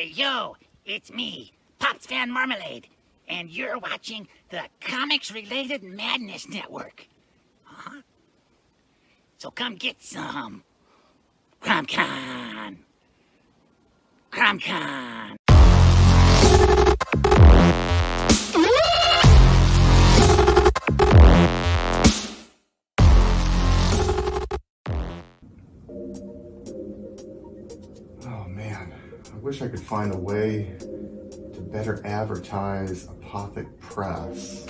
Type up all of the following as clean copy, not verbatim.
Hey, yo, it's me, Pops Fan Marmalade, and you're watching the Comics-Related Madness Network. Huh? So come get some. CromCon. CromCon. Oh man, I wish I could find a way to better advertise Apothic Press.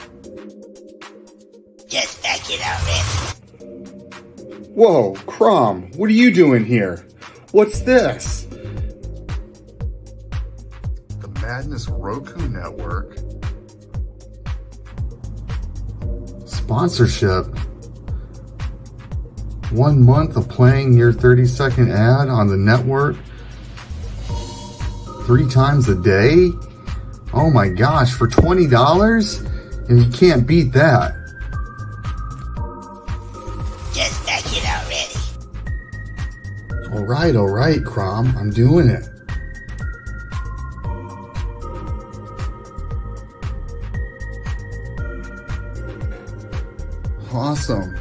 Just back it already. Whoa, Crom, what are you doing here? What's this? The Madness Roku Network. Sponsorship. 1 month of playing your 30-second ad on the network 3 times a day? Oh my gosh, for $20? And you can't beat that. Just back it already. All right, Crom, I'm doing it. Awesome.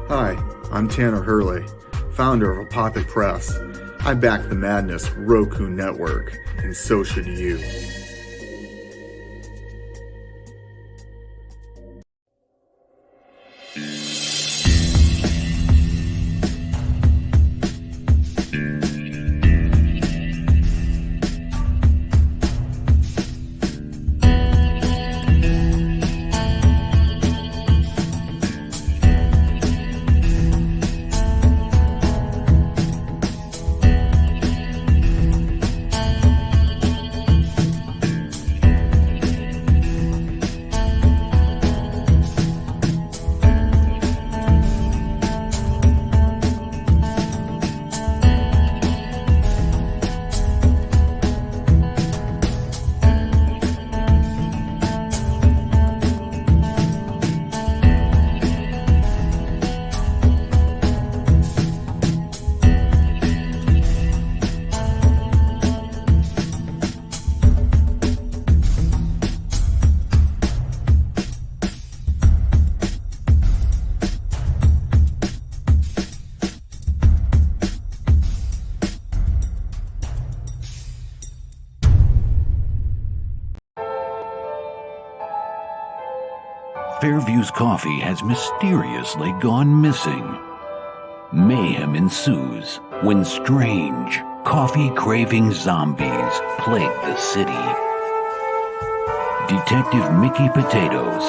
Hi, I'm Tanner Hervey, founder of Apothic Press. I back the Madness Roku Network, and so should you. Fairview's coffee has mysteriously gone missing. Mayhem ensues when strange, coffee-craving zombies plague the city. Detective Mickey Potatoes,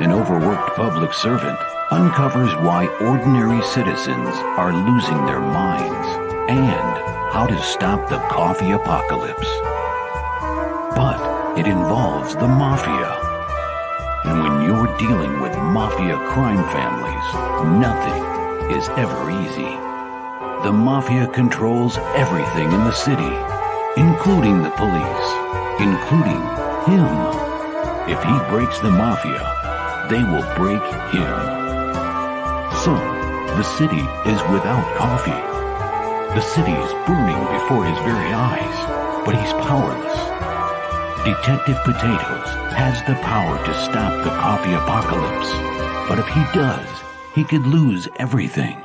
an overworked public servant, uncovers why ordinary citizens are losing their minds and how to stop the coffee apocalypse. But it involves the mafia. And when you're dealing with mafia crime families, nothing is ever easy. The mafia controls everything in the city, including the police, including him. If he breaks the mafia, they will break him. So, the city is without coffee. The city is burning before his very eyes, but he's powerless. Detective Potatoes has the power to stop the coffee apocalypse, but if he does, he could lose everything.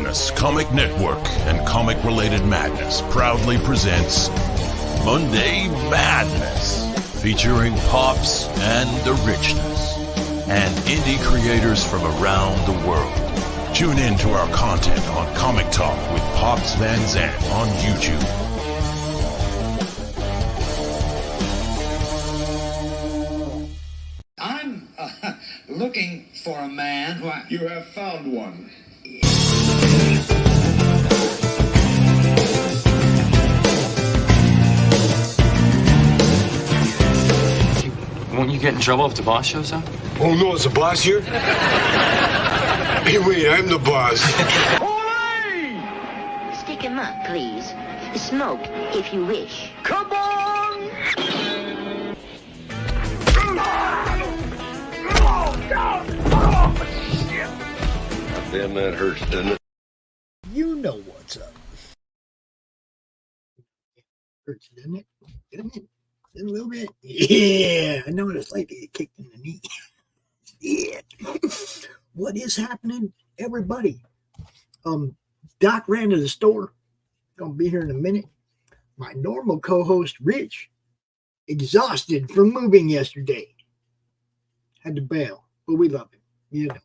Richness Comic Network and comic-related madness proudly presents Monday Madness, featuring Pops and the Richness, and indie creators from around the world. Tune in to our content on Comic Talk with Pops Van Zandt on YouTube. I'm looking for a man who You have found one. Won't you get in trouble if the boss shows up? Oh no, is the boss here? Hey, wait, I'm the boss. Stick him up, please. Smoke, if you wish. Come on! Damn, that hurts, doesn't it? You know what's up. Hurts, doesn't it? Doesn't it? A little bit. Yeah, I noticed like it kicked in the knee. Yeah. What is happening, everybody? Doc ran to the store. Gonna be here in a minute. My normal co-host, Rich, exhausted from moving yesterday. Had to bail, but we love him. You know,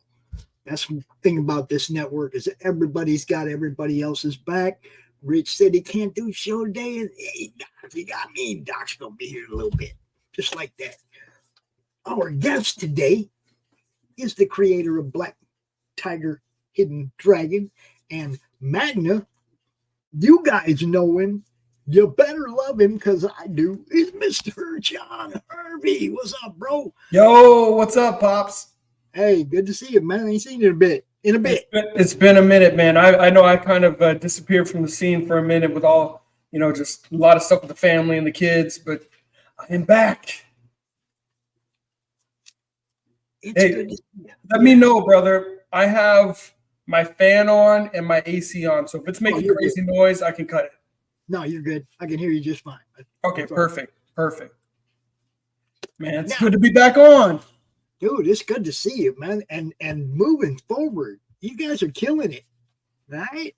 that's the thing about this network is that everybody's got everybody else's back. Rich said he can't do show today, and hey, Doc, you got me. Doc's gonna be here in a little bit, just like that. Our guest today is the creator of Black Tiger, Hidden Dragon, and Magna. You guys know him. You better love him because I do. Is Mr. John Hervey. What's up, bro? Yo, what's up, Pops? Hey, good to see you, man. I ain't seen you in a bit. It's been a minute, man. I know I kind of disappeared from the scene for a minute with all, just a lot of stuff with the family and the kids, but I am back. It's good to see you. Let me know, brother. I have my fan on and my AC on, so if it's making crazy noise, I can cut it. No, you're good. I can hear you just fine. Okay, perfect. Man, it's good to be back on. Dude, it's good to see you, man. And moving forward, you guys are killing it, right?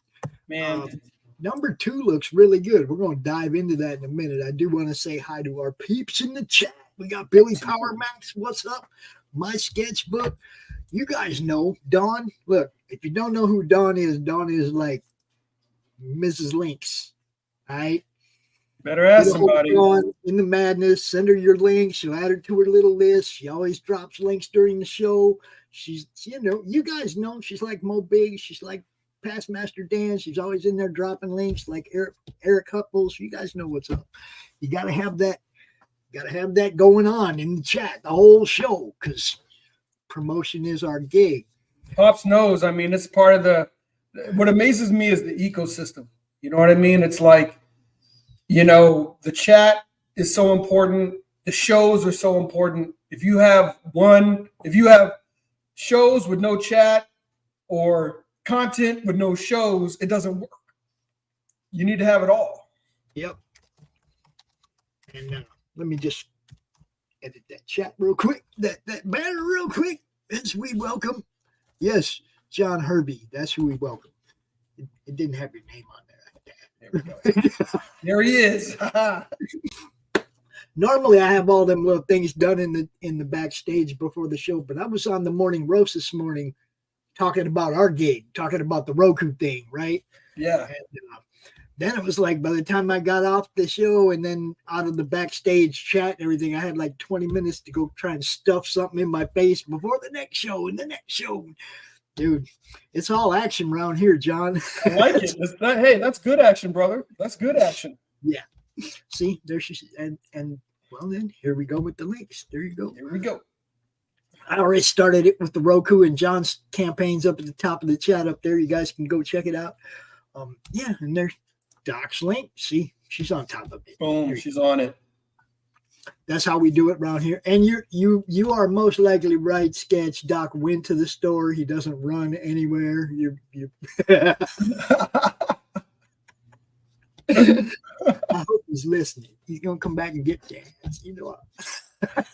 Man, number 2 looks really good. We're going to dive into that in a minute. I do want to say hi to our peeps in the chat. We got Billy Power Max. What's up? My sketchbook. You guys know Dawn. Look, if you don't know who Dawn is like Mrs. Links. All right. better ask somebody. In the madness, send her your links. She'll add her to her little list. She always drops links during the show. She's, you guys know she's like Mo Big. She's like Past Master Dan. She's always in there dropping links like Eric Hupples. You guys know what's up. You got to have that. Going on in the chat the whole show because promotion is our gig. Pops knows. I mean, it's part of what amazes me is the ecosystem. You know what I mean? It's like, the chat is so important. The shows are so important. If you have shows with no chat or content with no shows, it doesn't work. You need to have it all. Yep. And let me just edit that chat real quick. That banner real quick. As we welcome. Yes, John Hervey. That's who we welcome. It didn't have your name on there. There we go. There he is. Normally I have all them little things done in the backstage before the show, but I was on the morning roast this morning talking about our gig, talking about the Roku thing, right? Yeah. And, then it was like by the time I got off the show and then out of the backstage chat and everything, I had like 20 minutes to go try and stuff something in my face before the next show and the next show. Dude, it's all action around here, John. I like it. Hey, that's good action, brother. That's good action. Yeah. See, there she and well then, here we go with the links. There you go. Here we go. I already started it with the Roku and John's campaigns up at the top of the chat up there. You guys can go check it out. Yeah, and there's Doc's link. See, she's on top of it. Boom, she's on it. That's how we do it around here. And you are most likely right, Sketch. Doc went to the store. He doesn't run anywhere. I hope he's listening. He's gonna come back and get Jazz.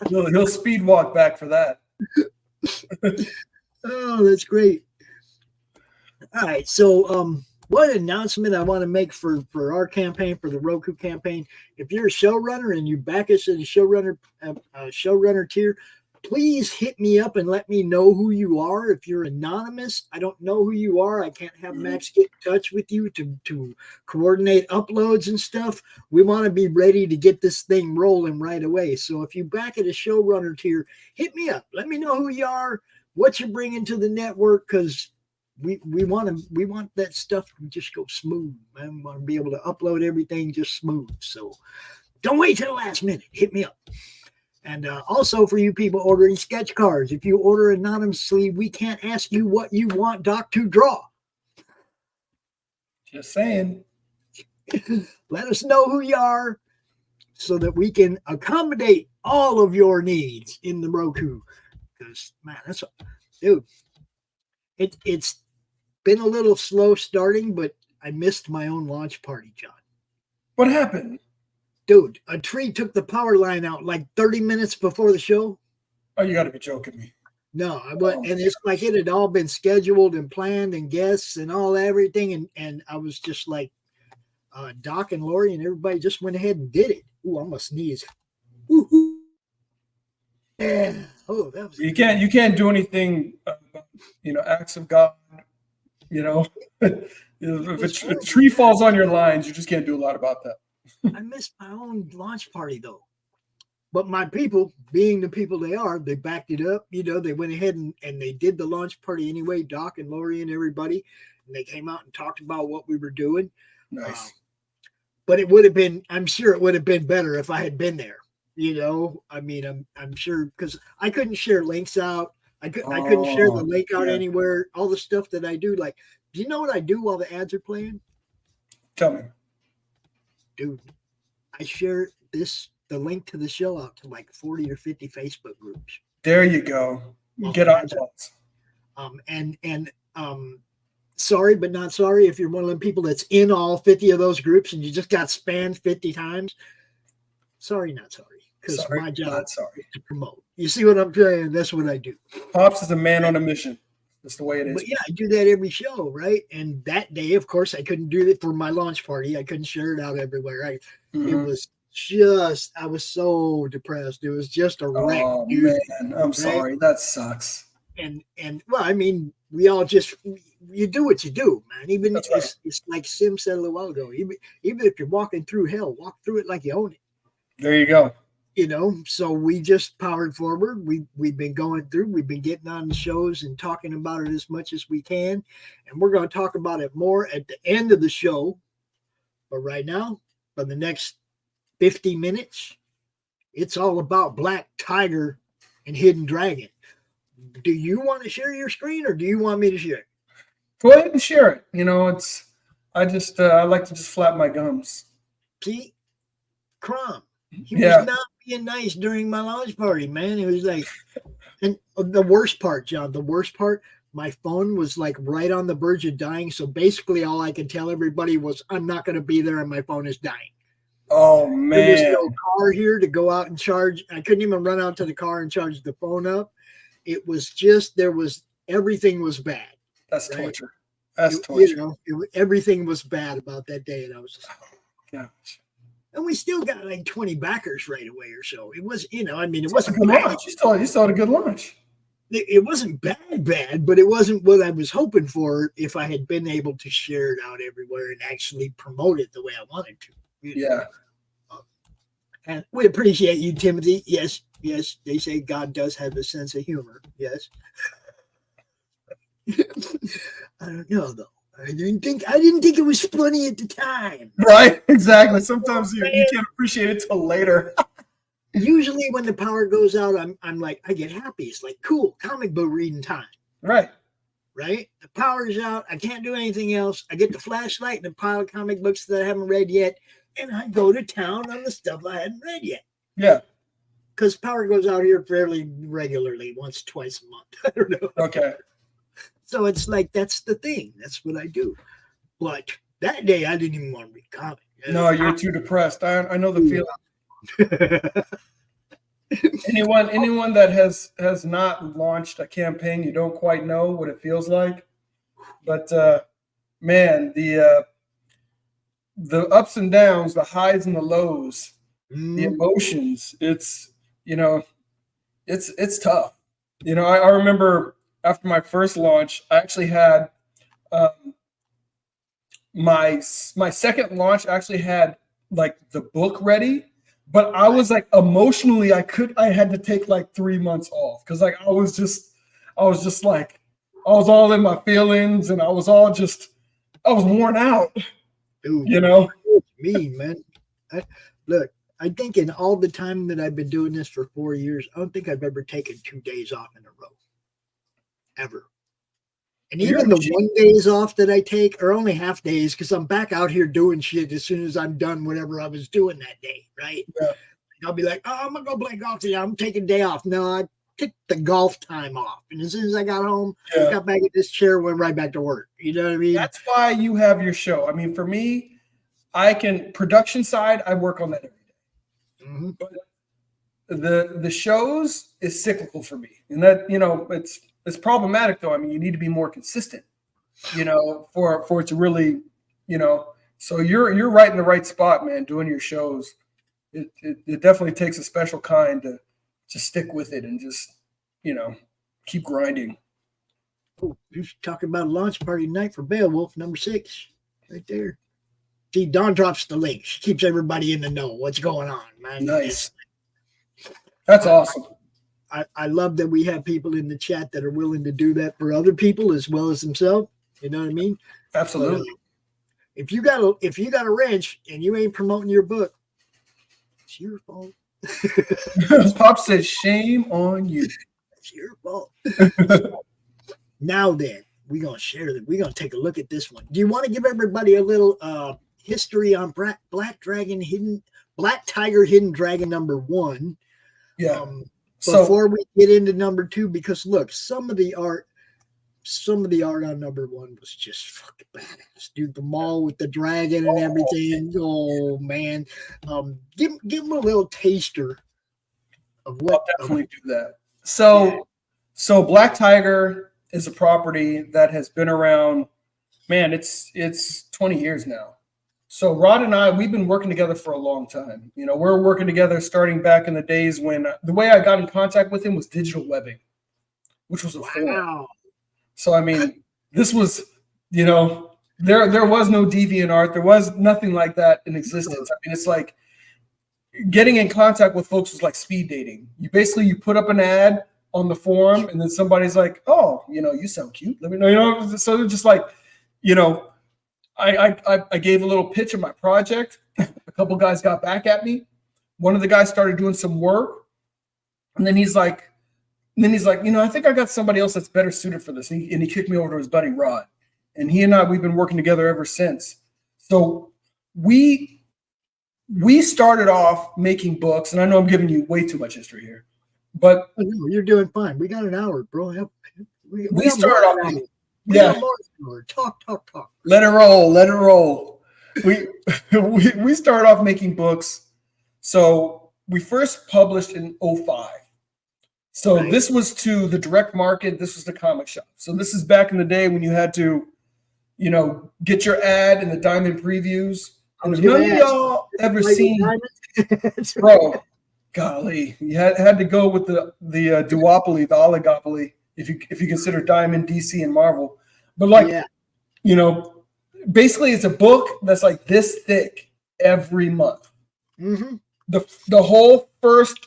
He'll speed walk back for that. Oh, that's great. All right. So, one announcement I want to make for our campaign, for the Roku campaign. If you're a showrunner and you back us at the showrunner tier, please hit me up and let me know who you are. If you're anonymous, I don't know who you are. I can't have Max get in touch with you to coordinate uploads and stuff. We want to be ready to get this thing rolling right away. So if you back at a showrunner tier, hit me up. Let me know who you are, what you're bringing to the network, because we want that stuff to just go smooth. I want to be able to upload everything just smooth. So don't wait till the last minute. Hit me up. And also for you people ordering sketch cards, if you order anonymously, we can't ask you what you want Doc to draw. Just saying. Let us know who you are so that we can accommodate all of your needs in the Roku. Because, man, dude, it's been a little slow starting, but I missed my own launch party, John. What happened? Dude, a tree took the power line out like 30 minutes before the show. Oh, you got to be joking me. No, I wasn't. And it's like it had all been scheduled and planned and guests and all everything. And I was just like, Doc and Lori and everybody just went ahead and did it. Ooh, I must sneeze. Ooh. Yeah. Oh, that was you can't do anything, acts of God, If a tree falls on your lines, you just can't do a lot about that. I missed my own launch party though, but my people, being the people they are, they backed it up. They went ahead and they did the launch party anyway. Doc and Lori and everybody, and they came out and talked about what we were doing. Nice. But it would have been, I'm sure it would have been better if I had been there. I mean, I'm sure, because I couldn't share links out. I couldn't share the link out anywhere. All the stuff that I do, like, do you know what I do while the ads are playing? Tell me. Dude, I share the link to the show out to like 40 or 50 Facebook groups. There you go. Get on and sorry, but not sorry if you're one of them people that's in all 50 of those groups and you just got spammed 50 times. Sorry, not sorry. Because my job is to promote. You see what I'm saying? That's what I do. Pops is a man on a mission. That's the way it is. But yeah, I do that every show, right? And that day, of course, I couldn't do it for my launch party. I couldn't share it out everywhere. It was just, I was so depressed. It was just a wreck. Oh, man. I'm sorry. That sucks. And well, I mean, we all just, you do what you do, man. Even it's like Sim said a little while ago. Even if you're walking through hell, walk through it like you own it. There you go. So we just powered forward. We've been going through, we've been getting on the shows and talking about it as much as we can. And we're going to talk about it more at the end of the show. But right now, for the next 50 minutes, it's all about Black Tiger and Hidden Dragon. Do you want to share your screen or do you want me to share it? Go ahead and share it. I like to just flap my gums. See? Crom. He was not being nice during my launch party, man. It was like, and the worst part, John, my phone was like right on the verge of dying. So basically all I could tell everybody was I'm not going to be there and my phone is dying. Oh, man. There was no car here to go out and charge. I couldn't even run out to the car and charge the phone up. It was just, everything was bad. That's right? Torture. That's torture. Everything was bad about that day. And I was just, gosh. And we still got like 20 backers right away or so. It was, it wasn't good launch. You still had a good launch. It wasn't bad, but it wasn't what I was hoping for if I had been able to share it out everywhere and actually promote it the way I wanted to. Yeah. And we appreciate you, Timothy. Yes, they say God does have a sense of humor. Yes. I don't know, though. I didn't think it was funny at the time. Right, exactly. Sometimes you can't appreciate it till later. Usually when the power goes out, I'm like, I get happy. It's like, cool, comic book reading time. Right. The power's out. I can't do anything else. I get the flashlight and a pile of comic books that I haven't read yet, and I go to town on the stuff I hadn't read yet. Yeah. Because power goes out here fairly regularly, once, twice a month. I don't know. Okay. So it's like, that's the thing. That's what I do. But that day, I didn't even want to read comics. No, you're too depressed. I know the feeling. Anyone that has not launched a campaign, you don't quite know what it feels like. But man, the ups and downs, the highs and the lows, the emotions, it's it's tough. I remember after my first launch, I actually had my second launch actually had like the book ready, but I was like emotionally I had to take like 3 months off because like I was just like I was all in my feelings and I was worn out. Dude, me, man. Look, I think in all the time that I've been doing this for 4 years, I don't think I've ever taken 2 days off in a row. Ever. And even the 1 days off that I take are only half days because I'm back out here doing shit as soon as I'm done whatever I was doing that day, right? Yeah. I'll be like, oh, I'm going to go play golf today. I'm taking a day off. No, I took the golf time off. And as soon as I got home, got back in this chair, went right back to work. You know what I mean? That's why you have your show. I mean, for me, production side, I work on that every day. Mm-hmm. But the shows is cyclical for me. And that, it's problematic though. I mean, you need to be more consistent, for it to really, so you're right in the right spot, man, doing your shows. It definitely takes a special kind to stick with it and just, keep grinding. Oh, you're talking about a launch party night for Beowulf, number 6, right there. See, Dawn drops the link. She keeps everybody in the know what's going on, man. Nice. That's awesome. I love that we have people in the chat that are willing to do that for other people as well as themselves. You know what I mean? Absolutely. If you got a wrench and you ain't promoting your book, it's your fault. Pop says, shame on you. It's your fault. Now then, we're gonna share that. We're gonna take a look at this one. Do you want to give everybody a little history on Black Tiger Hidden Dragon number 1? Yeah. Before we get into number 2, because look, some of the art on number 1 was just fucking badass, dude. The mall with the dragon and everything. Oh man, give them a little taster of what. I'll definitely do that. So Black Tiger is a property that has been around. Man, it's 20 years now. So Rod and I, we've been working together for a long time. We're working together starting back in the days when the way I got in contact with him was digital webbing, which was a forum. So, I mean, this was, there was no DeviantArt. There was nothing like that in existence. I mean, it's like getting in contact with folks was like speed dating. You put up an ad on the forum and then somebody's like, oh, you sound cute. Let me know, so they're just like, I gave a little pitch of my project. A couple guys got back at me. One of the guys started doing some work. And then he's like, I think I got somebody else that's better suited for this. And he kicked me over to his buddy Rod. And he and I, we've been working together ever since. So we started off making books. And I know I'm giving you way too much history here. But you're doing fine. We got an hour, bro. We started off. Yeah. Talk. Let it roll. We started off making books. So we first published in 2005. So This was to the direct market. This was the comic shop. So this is back in the day when you had to, get your ad in the Diamond previews. And none of y'all ever seen, bro, golly, you had to go with the duopoly, the oligopoly. If you consider Diamond, DC, and Marvel. But basically it's a book that's like this thick every month. Mm-hmm. The whole first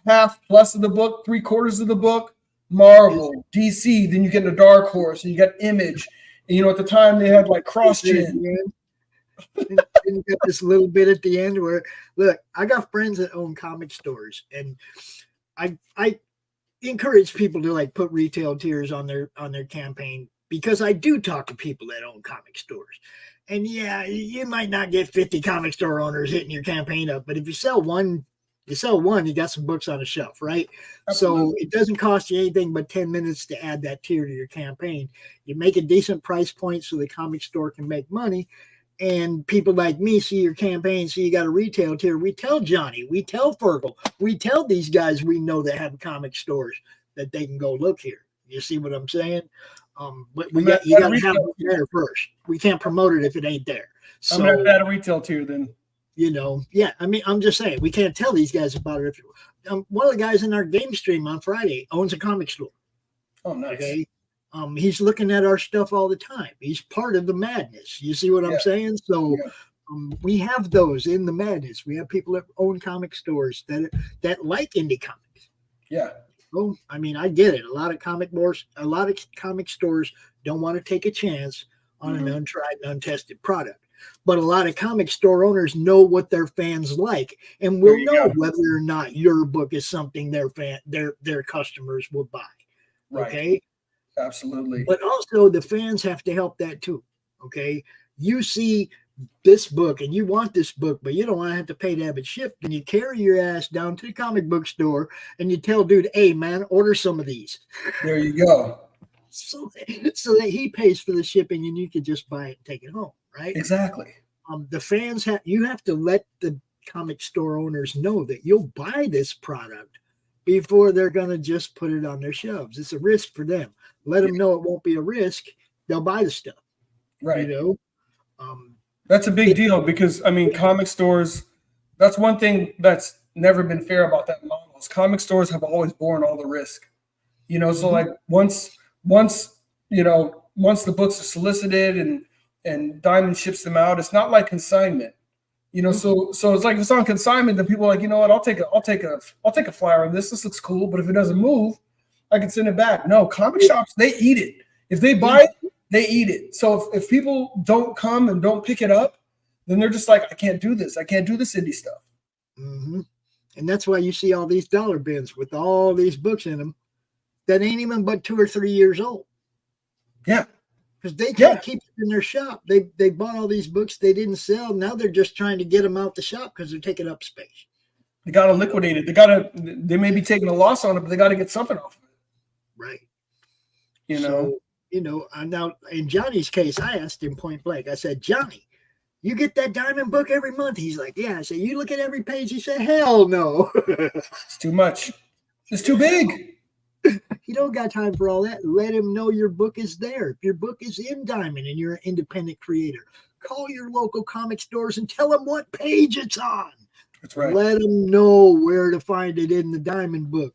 half plus of the book, 3/4 of the book, Marvel, DC, then you get into Dark Horse, and you got Image. And, at the time they had like CrossGen. And you got this little bit at the end where, look, I got friends that own comic stores, and I encourage people to like put retail tiers on their campaign, because I do talk to people that own comic stores. And yeah, you might not get 50 comic store owners hitting your campaign up, but if you sell one, you got some books on the shelf, right? Absolutely. So it doesn't cost you anything but 10 minutes to add that tier to your campaign. You make a decent price point so the comic store can make money. And people like me see your campaign, see you got a retail tier. We tell Johnny, we tell Fergal, we tell these guys we know that have comic stores that they can go look here. You see what I'm saying? But you got to have it there first. We can't promote it if it ain't there. So, I'm gonna add a retail tier then. I mean, I'm just saying we can't tell these guys about it. One of the guys in our game stream on Friday owns a comic store. Oh, nice. Okay. He's looking at our stuff all the time. He's part of the madness. You see what I'm saying? So we have those in the madness. We have people that own comic stores that like indie comics. Yeah. Oh, I mean, I get it. A lot of comic stores don't want to take a chance on an untried and untested product. But a lot of comic store owners know what their fans like and will know whether or not your book is something their customers will buy. Right. Okay. Absolutely. But also the fans have to help that too. Okay. You see this book and you want this book, but you don't want to have to pay to have it shipped. And you carry your ass down to the comic book store and you tell dude, hey man, order some of these. There you go. So that he pays for the shipping and you can just buy it and take it home. Right. Exactly. The fans you have to let the comic store owners know that you'll buy this product before they're going to just put it on their shelves. It's a risk for them. Let them know it won't be a risk. They'll buy the stuff. Right. That's a big deal because, I mean, comic stores, that's one thing that's never been fair about that model is comic stores have always borne all the risk. So like once the books are solicited and Diamond ships them out, it's not like consignment. So it's like if it's on consignment, then people are like, you know what, I'll take a flyer on this. This looks cool, but if it doesn't move, I can send it back. No, comic shops, they eat it. If they buy it, they eat it. So if people don't come and don't pick it up, then they're just like, I can't do this. I can't do this indie stuff. Mm-hmm. And that's why you see all these dollar bins with all these books in them that ain't even but 2 or 3 years old. Yeah. Because they can't keep it in their shop. They bought all these books they didn't sell. Now they're just trying to get them out the shop because they're taking up space. They got to liquidate it. They may be taking a loss on it, but they got to get something off of it. Right. So, now in Johnny's case, I asked him point blank. I said, Johnny, you get that Diamond book every month? He's like, yeah. I said, you look at every page? He said, hell no. It's too much. It's too big. You don't got time for all that. Let him know your book is there. If your book is in Diamond and you're an independent creator, call your local comic stores and tell them what page it's on. That's right. Let them know where to find it in the Diamond book.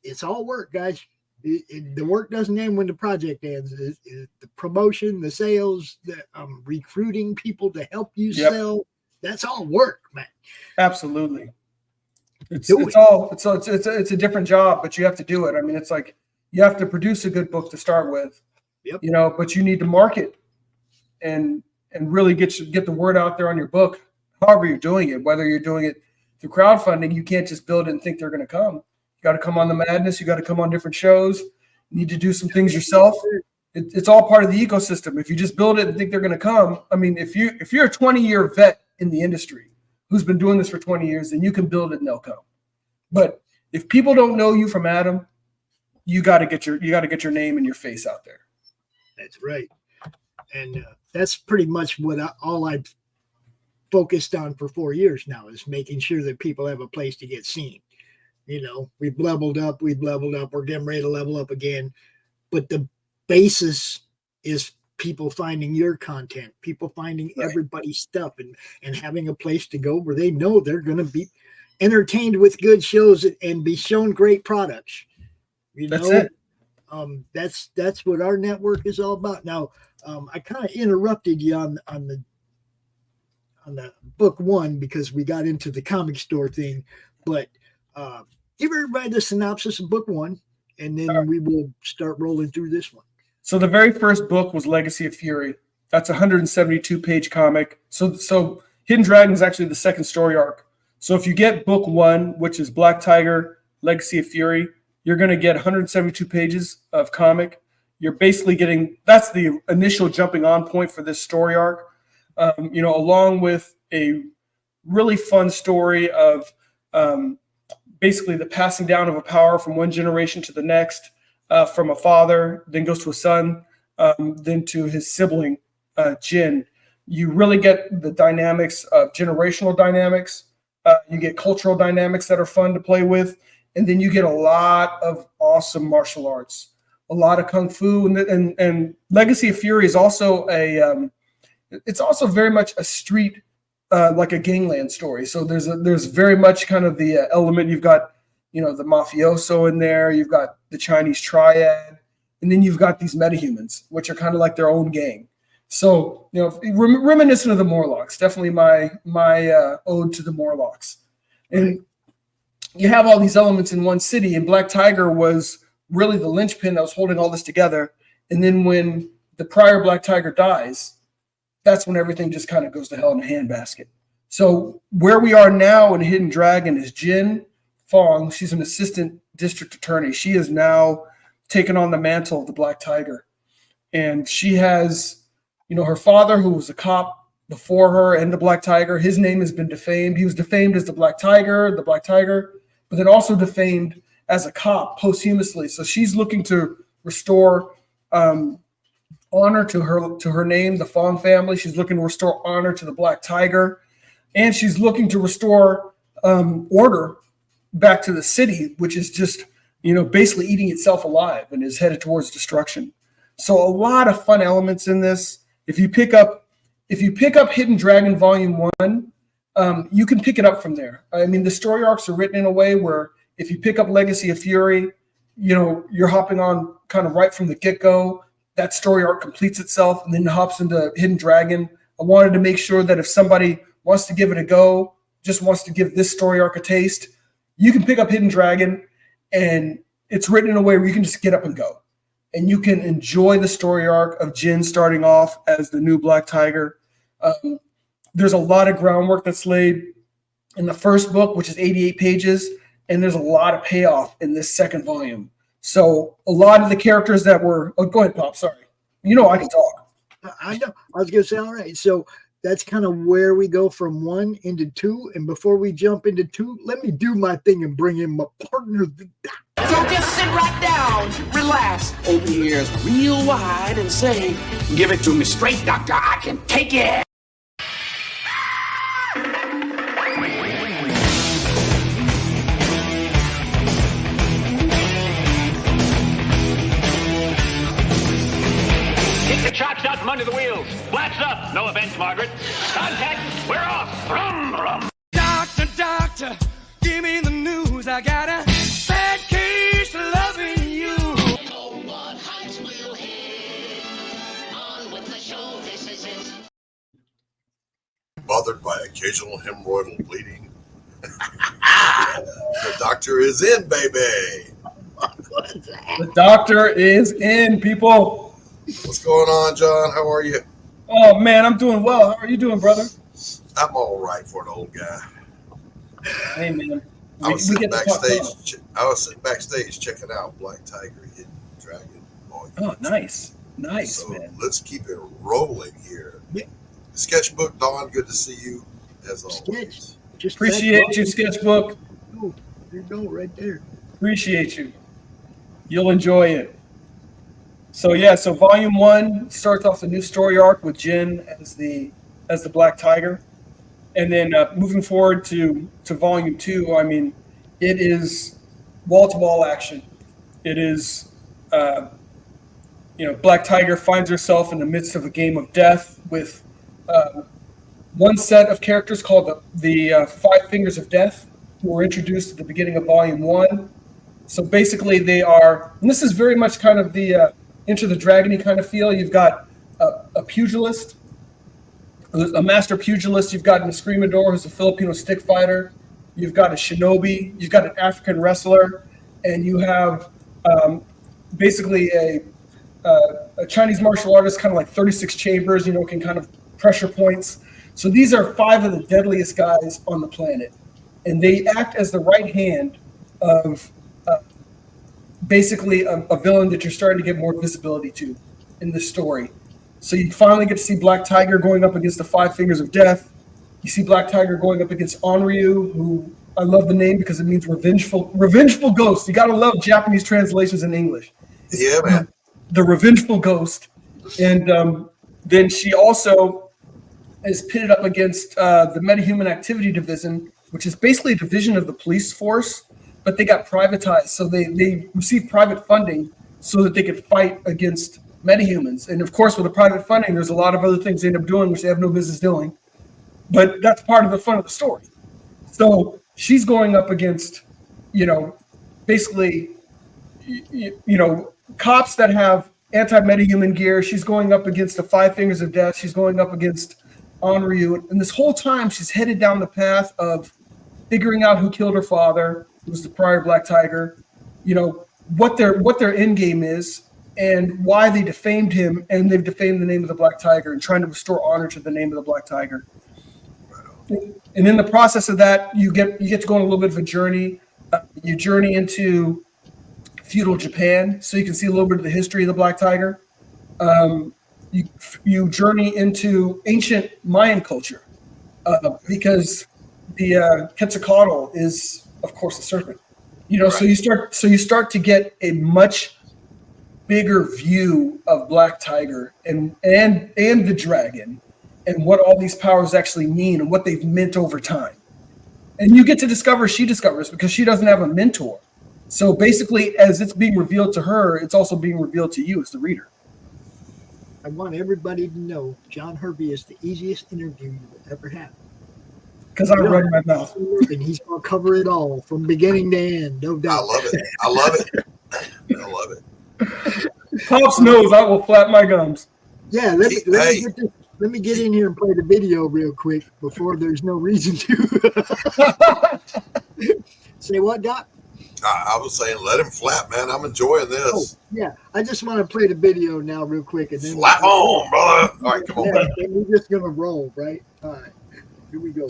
It's all work, guys. The work doesn't end when the project ends. The promotion, the sales, the recruiting people to help you sell. That's all work, man. Absolutely. It's a different job, but you have to do it. I mean, it's like you have to produce a good book to start with, but you need to market and really get the word out there on your book. However you're doing it, whether you're doing it through crowdfunding, you can't just build it and think they're going to come. You got to come on the madness. You got to come on different shows. You need to do some things yourself. It's all part of the ecosystem. If you just build it and think they're going to come, I mean, if you're a 20-year vet in the industry who's been doing this for 20 years, then you can build it and they'll come. But if people don't know you from Adam, you got to get your name and your face out there. That's right, and that's pretty much what all I've focused on for 4 years now is making sure that people have a place to get seen. We've leveled up. We're getting ready to level up again, but the basis is people finding your content, people finding everybody's stuff, and having a place to go where they know they're going to be entertained with good shows and be shown great products. That's it. That's what our network is all about. Now, I kind of interrupted you on the book one because we got into the comic store thing, but give everybody the synopsis of book one, and then we will start rolling through this one. So the very first book was Legacy of Fury. That's a 172-page comic. So Hidden Dragon is actually the second story arc. So if you get book one, which is Black Tiger, Legacy of Fury, you're going to get 172 pages of comic. You're basically that's the initial jumping on point for this story arc, along with a really fun story of basically the passing down of a power from one generation to the next, from a father, then goes to a son, then to his sibling, Jin. You really get the dynamics of generational dynamics. You get cultural dynamics that are fun to play with. And then you get a lot of awesome martial arts. a lot of kung fu, and Legacy of Fury is also it's also very much a street, like a gangland story. So there's very much kind of the element. You've got, the mafioso in there. You've got the Chinese triad, and then you've got these metahumans, which are kind of like their own gang. So, reminiscent of the Morlocks, definitely my ode to the Morlocks. And you have all these elements in one city, and Black Tiger was really the linchpin that was holding all this together. And then when the prior Black Tiger dies, that's when everything just kind of goes to hell in a handbasket. So where we are now in Hidden Dragon is Jin Fong. She's an assistant district attorney. She has now taken on the mantle of the Black Tiger. And she has, her father, who was a cop before her and the Black Tiger, his name has been defamed. He was defamed as the Black Tiger, but then also defamed as a cop posthumously. So she's looking to restore honor to her name, the Fong family. She's looking to restore honor to the Black Tiger, and she's looking to restore order back to the city, which is just basically eating itself alive and is headed towards destruction. So a lot of fun elements in this. If you pick up Hidden Dragon Volume 1, you can pick it up from there. I mean, the story arcs are written in a way where if you pick up Legacy of Fury, you're hopping on kind of right from the get-go. That story arc completes itself and then hops into Hidden Dragon. I wanted to make sure that if somebody wants to give it a go, just wants to give this story arc a taste, you can pick up Hidden Dragon, and it's written in a way where you can just get up and go. And you can enjoy the story arc of Jin starting off as the new Black Tiger. There's a lot of groundwork that's laid in the first book, which is 88 pages, and there's a lot of payoff in this second volume. So a lot of the characters that were... Oh, go ahead, Pop. Sorry. I can talk. I know. I was going to say, all right. So that's kind of where we go from 1 into 2. And before we jump into 2, let me do my thing and bring in my partner. So just sit right down, relax, open your ears real wide and say, give it to me straight, doctor. I can take it. Chocks out from under the wheels. Flaps up. No offense, Margaret. Contact. We're off. Brum, brum. Doctor, give me the news. I got a bad case of loving you. Oh, what heights will hit? On with the show. This is it. Bothered by occasional hemorrhoidal bleeding? The doctor is in, baby. The doctor is in, people. What's going on, John? How are you? Oh, man, I'm doing well. How are you doing, brother? I'm all right for an old guy. Hey, man. I was sitting backstage checking out Black Tiger, Hidden Dragon. Oh, nice. Nice, so man. Let's keep it rolling here. Yeah. Sketchbook, Don, good to see you, as always. Appreciate you, Sketchbook. Oh, there you go, right there. Appreciate you. You'll enjoy it. So Volume 1 starts off the new story arc with Jin as the Black Tiger, and then moving forward to Volume 2, I mean, it is wall-to-wall action. It is, Black Tiger finds herself in the midst of a game of death with one set of characters called the Five Fingers of Death, who were introduced at the beginning of Volume 1. So basically, they are, and this is very much kind of the Enter the Dragon-y kind of feel. You've got a pugilist, a master pugilist. You've got an Escrimador, who's a Filipino stick fighter. You've got a shinobi. You've got an African wrestler, and you have basically a Chinese martial artist, kind of like 36 chambers. Can kind of pressure points. So these are 5 of the deadliest guys on the planet, and they act as the right hand of basically a villain that you're starting to get more visibility to in this story. So you finally get to see Black Tiger going up against the Five Fingers of Death. You see Black Tiger going up against Onryu, who I love the name because it means revengeful ghost. You got to love Japanese translations in English. Yeah, man. The revengeful ghost. And then she also is pitted up against the Metahuman Activity Division, which is basically a division of the police force, but they got privatized. So they received private funding so that they could fight against metahumans. And of course, with the private funding, there's a lot of other things they end up doing which they have no business doing. But that's part of the fun of the story. So she's going up against, basically, cops that have anti-metahuman gear. She's going up against the Five Fingers of Death. She's going up against Onryu. And this whole time, she's headed down the path of figuring out who killed her father, who was the prior Black Tiger, what their end game is, and why they defamed him, and they've defamed the name of the Black Tiger, and trying to restore honor to the name of the Black Tiger. And in the process of that, you get to go on a little bit of a journey. You journey into feudal Japan, so you can see a little bit of the history of the Black Tiger. You journey into ancient Mayan culture, because the Quetzalcoatl is, of course, a serpent. So you start to get a much bigger view of Black Tiger and the dragon, and what all these powers actually mean and what they've meant over time. And you get to discover, she discovers, because she doesn't have a mentor. So basically, as it's being revealed to her, it's also being revealed to you as the reader. I want everybody to know John Hervey is the easiest interview you'll ever have. Because I read my mouth. And he's going to cover it all from beginning to end, no doubt. I love it. Pops knows I will flap my gums. Yeah, let me get in here and play the video real quick before there's no reason to. Say what, Doc? I was saying, let him flap, man. I'm enjoying this. Oh, yeah, I just want to play the video now real quick. And then flap on, brother. All right, come on. Yeah, and we're just going to roll, right? All right, here we go.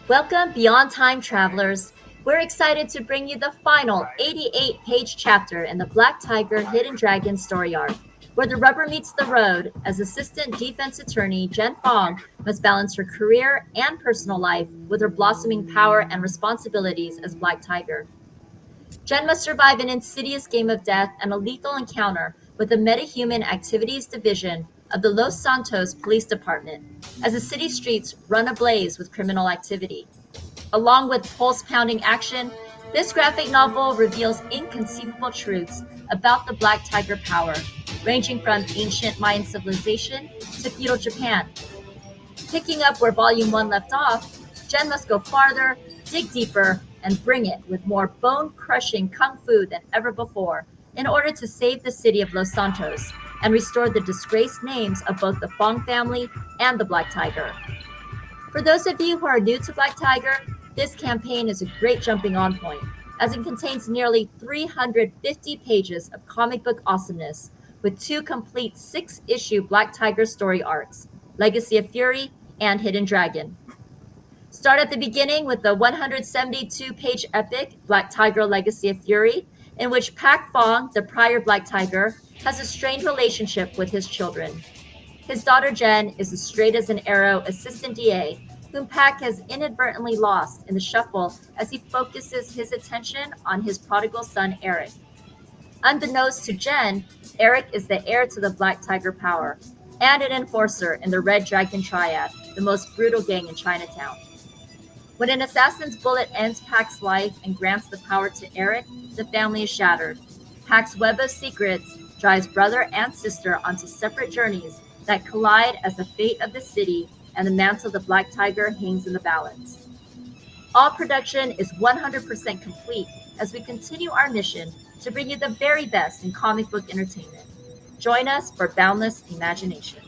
Welcome, Beyond Time travelers. We're excited to bring you the final 88-page chapter in the Black Tiger Hidden Dragon story arc, where the rubber meets the road as Assistant Defense Attorney Jen Fong must balance her career and personal life with her blossoming power and responsibilities as Black Tiger. Jen must survive an insidious game of death and a lethal encounter with the Metahuman Activities Division of the Los Santos Police Department as the city streets run ablaze with criminal activity. Along with pulse-pounding action, this graphic novel reveals inconceivable truths about the Black Tiger power, ranging from ancient Mayan civilization to feudal Japan. Picking up where Volume 1 left off, Jen must go farther, dig deeper, and bring it with more bone-crushing kung fu than ever before in order to save the city of Los Santos and restore the disgraced names of both the Fong family and the Black Tiger. For those of you who are new to Black Tiger, this campaign is a great jumping-on point, as it contains nearly 350 pages of comic book awesomeness with 2 complete 6-issue Black Tiger story arcs, Legacy of Fury and Hidden Dragon. Start at the beginning with the 172-page epic Black Tiger Legacy of Fury, in which Pak Fong, the prior Black Tiger, has a strained relationship with his children. His daughter Jen is as straight as an arrow assistant DA, whom Pak has inadvertently lost in the shuffle as he focuses his attention on his prodigal son Eric. Unbeknownst to Jen, Eric is the heir to the Black Tiger power and an enforcer in the Red Dragon Triad, the most brutal gang in Chinatown. When an assassin's bullet ends Pak's life and grants the power to Eric, the family is shattered. Pak's web of secrets drives brother and sister onto separate journeys that collide as the fate of the city and the mantle of the Black Tiger hangs in the balance. All production is 100% complete as we continue our mission to bring you the very best in comic book entertainment. Join us for boundless imagination.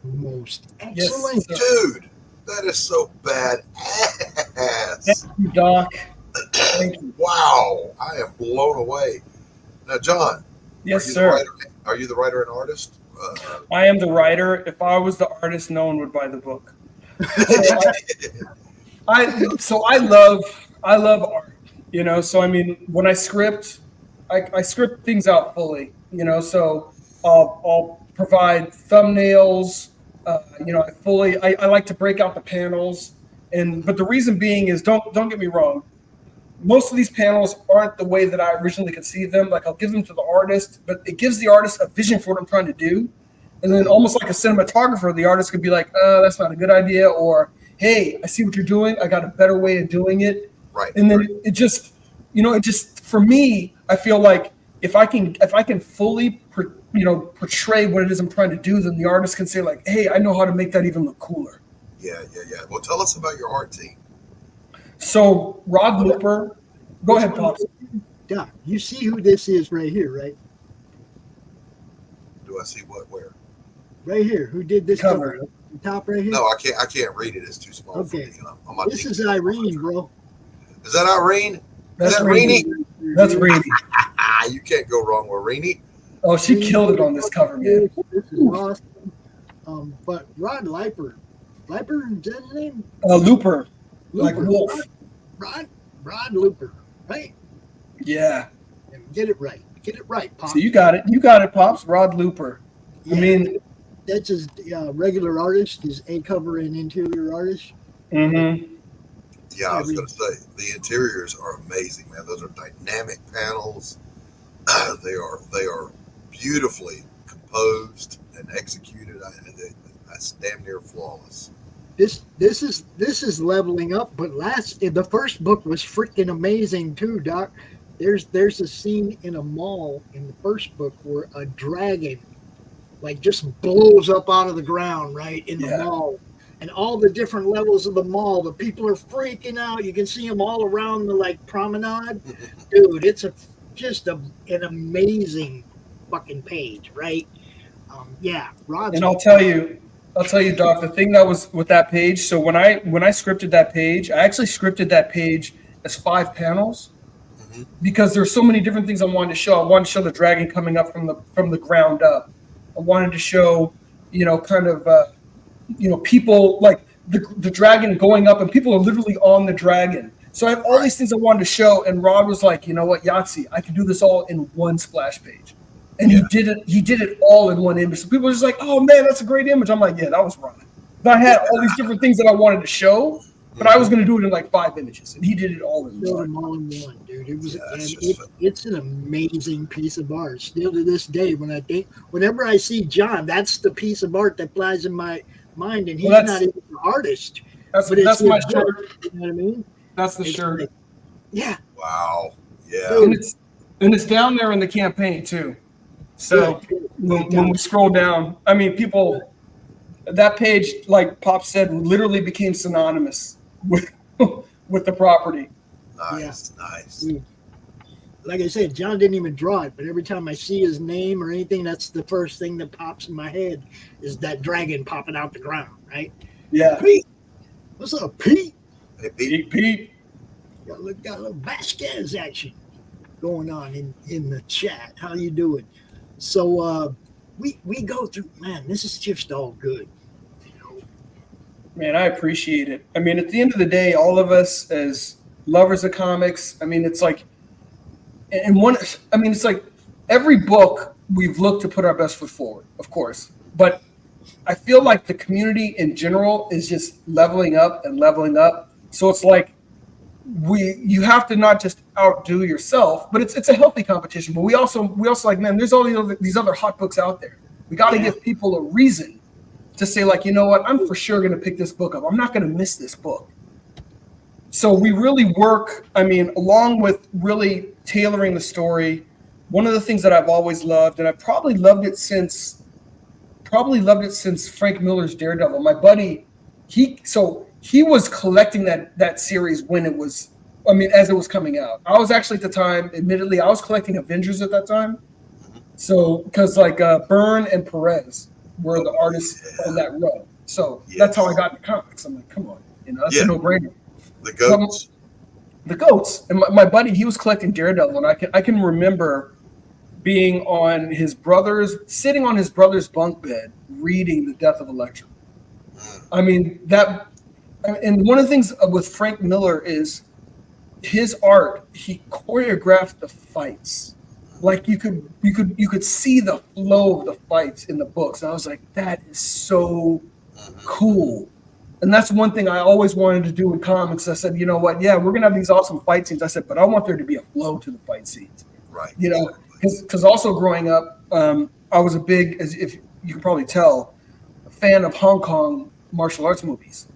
Most excellent. Dude, that is so badass. Thank you, Doc. Thank you. Wow, I am blown away. Now, John. Yes, sir. Are you the writer and artist? I am the writer. If I was the artist, no one would buy the book. So I love art, So I mean, when I script, I script things out fully, So I'll provide thumbnails. I like to break out the panels, but the reason being is don't get me wrong. Most of these panels aren't the way that I originally conceived them. Like I'll give them to the artist, but it gives the artist a vision for what I'm trying to do. And then almost like a cinematographer, the artist could be like, that's not a good idea. Or, hey, I see what you're doing. I got a better way of doing it. Right. And then it just, for me, I feel like if I can fully, portray what it is I'm trying to do, then the artist can say like, hey, I know how to make that even look cooler. Yeah. Well, tell us about your art team. So Rod Looper, go ahead, Pops. Doc, you see who this is right here, right? Do I see what? Where? Right here. Who did this cover? The top right here. No, I can't read it. It's too small. Okay. For me. This is Irene, bro. Is that Irene? That's is that Rainey. That's Rainey. You can't go wrong with Rainey. Oh, she killed it on this cover, man. This is awesome. But Rod Looper, is that his name? Looper, like wolf. Rod Looper, right? Yeah. Get it right, Pops. So you got it, Pops. Rod Looper. Yeah, I mean, that's his regular artist, his A cover and interior artist. Mm-hmm. Yeah, I was going to say the interiors are amazing, man. Those are dynamic panels. They are beautifully composed and executed. That's damn near flawless. This is leveling up. But the first book was freaking amazing too, Doc. There's a scene in a mall in the first book where a dragon like just blows up out of the ground right in the mall. And all the different levels of the mall, the people are freaking out. You can see them all around the like promenade. Dude, it's just an amazing fucking page, right? Rod's. And I'll tell you, Doc, the thing that was with that page. So when I scripted that page, I actually scripted that page as 5 panels because there's so many different things I wanted to show. I wanted to show the dragon coming up from the ground up. I wanted to show, people like the dragon going up and people are literally on the dragon. So I have all these things I wanted to show. And Rod was like, you know what, Yahtzee, I can do this all in one splash page. And he did it all in one image. So people are just like, oh man, that's a great image. I'm like, yeah, that was Rod. But I had all these different things that I wanted to show, but I was going to do it in like 5 images. And he did it all in one. Dude. It was, it's an amazing piece of art. Still to this day, whenever I see John, that's the piece of art that flies in my mind, and he's not even an artist. That's my shirt. You know what I mean? That's the shirt. Like, yeah. Wow. Yeah. And it's down there in the campaign too. So when we scroll down, I mean, that page, like Pop said, literally became synonymous with the property. Nice. Like I said, John didn't even draw it, but every time I see his name or anything, that's the first thing that pops in my head is that dragon popping out the ground, right? Yeah. Pete. What's up, Pete? Hey, Pete. Got a little Vasquez action going on in the chat. How you doing? So we go through, man, this is just all good. Man, I appreciate it. I mean, at the end of the day, all of us as lovers of comics, I mean, it's like, it's like every book we've looked to put our best foot forward, of course. But I feel like the community in general is just leveling up and leveling up. So it's like you have to not just outdo yourself, but it's a healthy competition. But we also like, man, there's all these other hot books out there. We got to give people a reason to say, like, you know what, I'm for sure going to pick this book up. I'm not going to miss this book. So we really work, I mean, along with really tailoring the story. One of the things that I've always loved, and I've probably loved it since Frank Miller's Daredevil. My buddy, he was collecting that series when it was, as it was coming out. I was actually at the time, admittedly, I was collecting Avengers at that time. So, because like Byrne and Perez were the artists on that run. So that's how I got into comics. I'm like, come on, that's a no-brainer. The goats. The goats. And my buddy, he was collecting Daredevil, and I can remember being sitting on his brother's bunk bed reading The Death of Elektra. I mean, and one of the things with Frank Miller is his art, he choreographed the fights. Like you could see the flow of the fights in the books. And I was like, that is so cool. And that's one thing I always wanted to do in comics. I said, you know what? Yeah, we're going to have these awesome fight scenes. I said, but I want there to be a flow to the fight scenes. Right. Because also growing up, I was a big, you can probably tell, a fan of Hong Kong martial arts movies.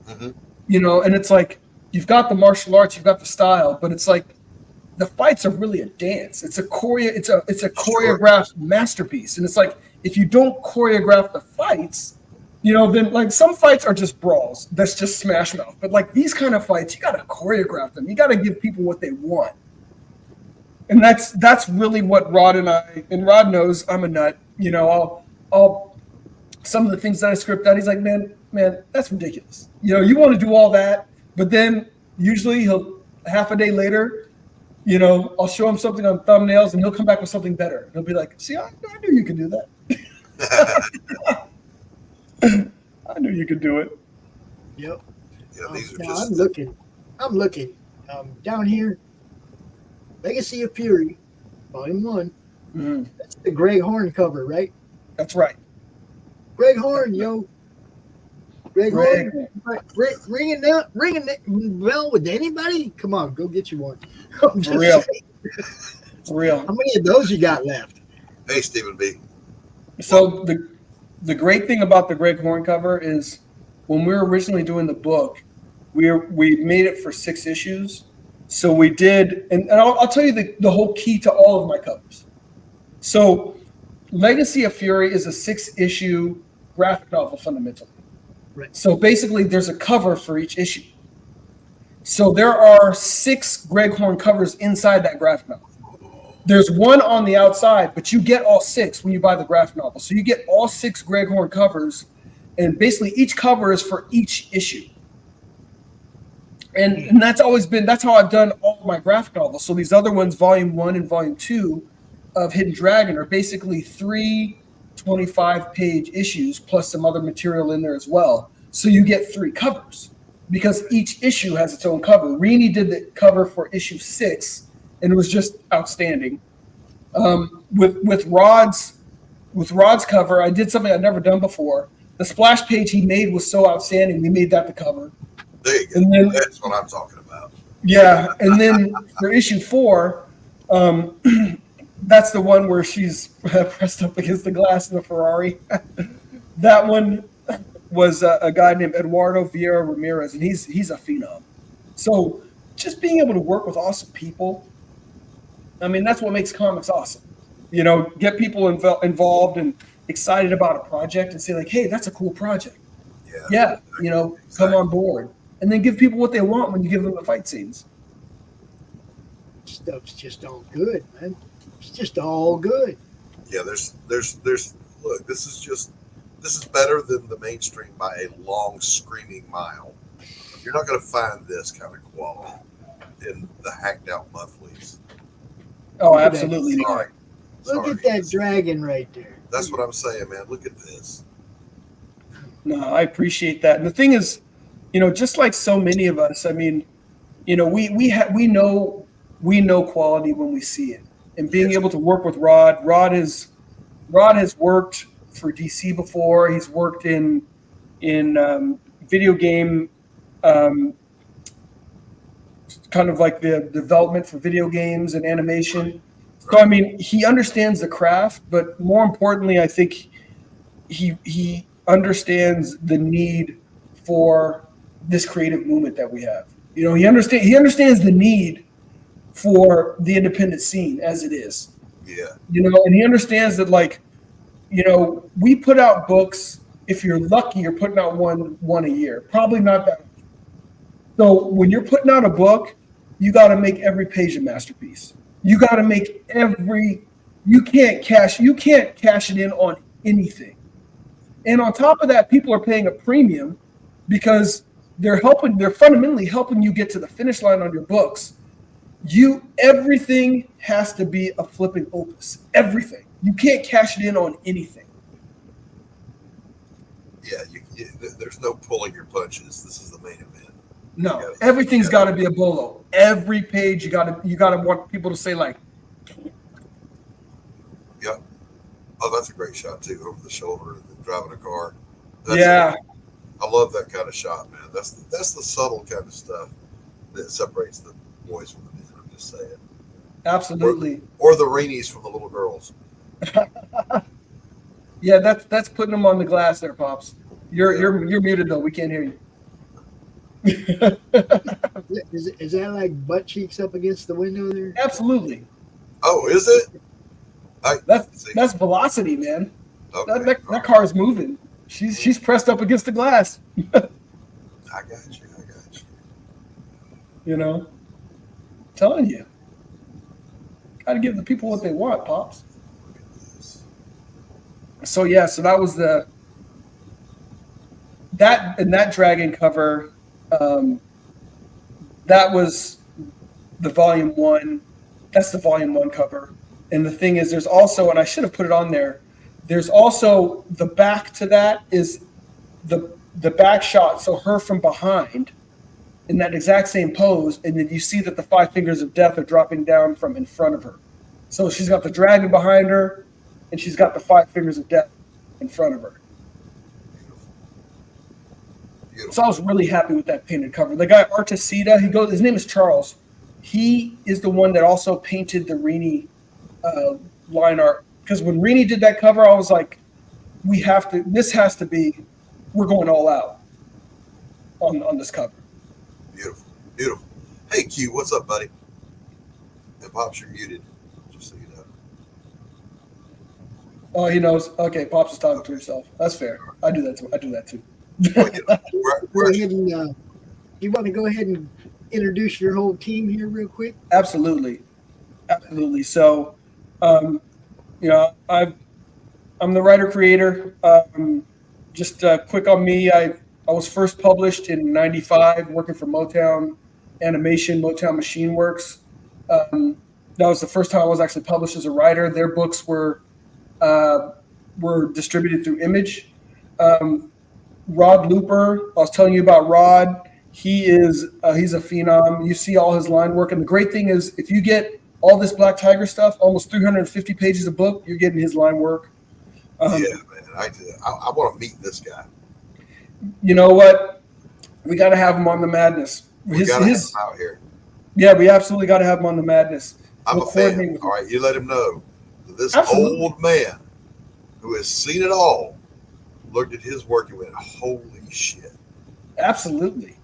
Mm-hmm. You know, and it's like you've got the martial arts, you've got the style, but it's like the fights are really a dance. It's a choreographed masterpiece. And it's like if you don't choreograph the fights, you know, then like some fights are just brawls. That's just smash mouth. But like these kind of fights, you got to choreograph them. You got to give people what they want. And that's really what Rod and Rod knows I'm a nut. You know, I'll some of the things that I script out, he's like, man, that's ridiculous. You know, you want to do all that, but then usually he'll half a day later, you know, I'll show him something on thumbnails and he'll come back with something better. He'll be like, see, I knew you could do that. I knew you could do it. Yep. Yeah, these are now just. I'm looking down here. Legacy of Fury, Volume 1. Mm-hmm. That's the Greg Horn cover, right? That's right. Greg Horn, yo. Greg Horn. Ringing the bell with anybody? Come on, go get you one. For real. For real. How many of those you got left? Hey, Stephen B. So the great thing about the Greg Horn cover is when we were originally doing the book, we made it for 6 issues. So we did, and I'll tell you the whole key to all of my covers. So Legacy of Fury is a 6-issue graphic novel fundamentally. Right. So basically there's a cover for each issue. So there are 6 Greg Horn covers inside that graphic novel. There's one on the outside, but you get all 6 when you buy the graphic novel. So you get all 6 Greg Horn covers, and basically each cover is for each issue. And that's how I've done all of my graphic novels. So these other ones, Volume 1 and Volume 2 of Hidden Dragon, are basically 3 25-page issues plus some other material in there as well. So you get 3 covers because each issue has its own cover. Rini did the cover for issue 6, and it was just outstanding. With Rod's cover, I did something I'd never done before. The splash page he made was so outstanding, we made that the cover. There you go. And then, that's what I'm talking about. Yeah, and then for issue 4, that's the one where she's pressed up against the glass in the Ferrari. That one was a guy named Eduardo Vieira Ramirez, and he's a phenom. So just being able to work with awesome people, I mean, that's what makes comics awesome. You know, get people involved and excited about a project and say like, hey, that's a cool project. Yeah, you know, come on board. And then give people what they want when you give them the fight scenes. Stuff's just all good, man. It's just all good. Yeah, there's look, this is better than the mainstream by a long screaming mile. You're not going to find this kind of quality in the hacked out monthlies. Oh, absolutely not. Look at that dragon right there. That's what I'm saying, man. Look at this. No, I appreciate that. And the thing is, you know, just like so many of us, I mean, you know, we know quality when we see it. And being able to work with Rod has worked for DC before. He's worked in video game, kind of like the development for video games and animation. So I mean, he understands the craft, but more importantly, I think he understands the need for this creative movement that we have. You know, he understands the need for the independent scene as it is. Yeah. You know, and he understands that, like, you know, we put out books. If you're lucky, you're putting out one a year. Probably not that. So when you're putting out a book, you got to make every page a masterpiece. You got to make you can't cash it in on anything. And on top of that, people are paying a premium because they're fundamentally helping you get to the finish line on your books. Everything has to be a flipping opus. Everything. You can't cash it in on anything. Yeah, there's no pulling your punches. This is the main event. No, everything's got to be a bolo. Every page you got to want people to say like. Yep. Oh, that's a great shot too, over the shoulder and driving a car. I love that kind of shot, man. That's the subtle kind of stuff that separates the boys from the men. I'm just saying. Absolutely. Or the Rainies from the little girls. Yeah, that's putting them on the glass there, Pops. You're muted though. We can't hear you. Is that like butt cheeks up against the window there? Absolutely. Oh, is it? That's velocity, man. Okay. That car is moving. She's pressed up against the glass. I got you. You know, telling you, gotta give the people what they want, Pops. So yeah, so that was that dragon cover. That was the volume 1. That's the volume 1 cover. And the thing is, there's also, and I should have put it on there, there's also the back to that is the back shot. So her from behind in that exact same pose. And then you see that the 5 fingers of death are dropping down from in front of her. So she's got the dragon behind her and she's got the 5 fingers of death in front of her. So I was really happy with that painted cover. The guy Artisita, his name is Charles. He is the one that also painted the Rini line art. Because when Rini did that cover, I was like, this has to be, we're going all out on this cover. Beautiful. Hey Q, what's up, buddy? And Pops, you're muted, just so you know. Oh, he knows. Okay, Pops is talking to himself. That's fair. I do that too. Go ahead and, you want to go ahead and introduce your whole team here real quick? Absolutely. So, I'm the writer creator. Just quick on me. I was first published in '95, working for Motown Animation, Motown Machine Works. That was the first time I was actually published as a writer. Their books were distributed through Image. Rod Looper, I was telling you about Rod. He's a phenom. You see all his line work, and the great thing is, if you get all this Black Tiger stuff, almost 350 pages of book, you're getting his line work. Yeah, man, I want to meet this guy. You know what? We got to have him on the Madness. We got to have him out here. Yeah, we absolutely got to have him on the Madness. I'm a fan. All right, you let him know that this old man who has seen it all looked at his work and went, "Holy shit!" Absolutely,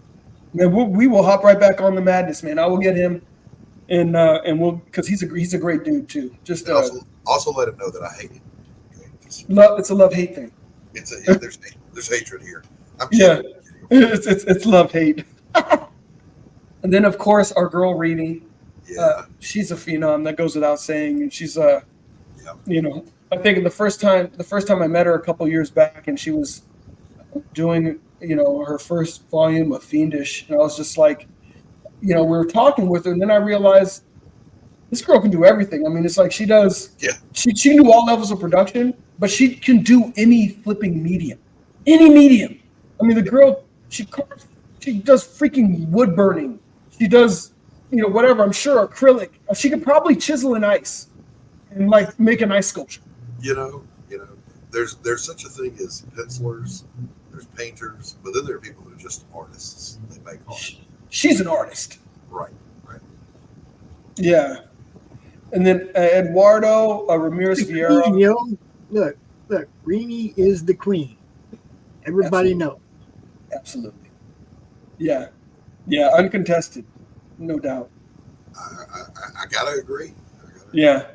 man. We will hop right back on the Madness, man. I will get him, and we'll, because he's a great dude too. Just also let him know that I hate him. Okay? It's a love-hate thing. There's hatred here. Yeah, it's love-hate. And then of course our girl Rini, she's a phenom. That goes without saying, and she's I think the first time I met her a couple years back, and she was doing, her first volume of Fiendish, and I was just like, we were talking with her, and then I realized this girl can do everything. I mean, it's like she does. Yeah. She knew all levels of production, but she can do any flipping medium, any medium. I mean, the girl, she does freaking wood burning. She does, whatever. I'm sure acrylic. She could probably chisel in ice and like make an ice sculpture. There's such a thing as pencilers, there's painters, but then there are people who are just artists. They make art. She's an artist. Right. Yeah. And then Eduardo Ramirez Vieira. Look, Rini is the queen. Everybody know. Absolutely. Yeah, uncontested, no doubt. I gotta agree. Yeah.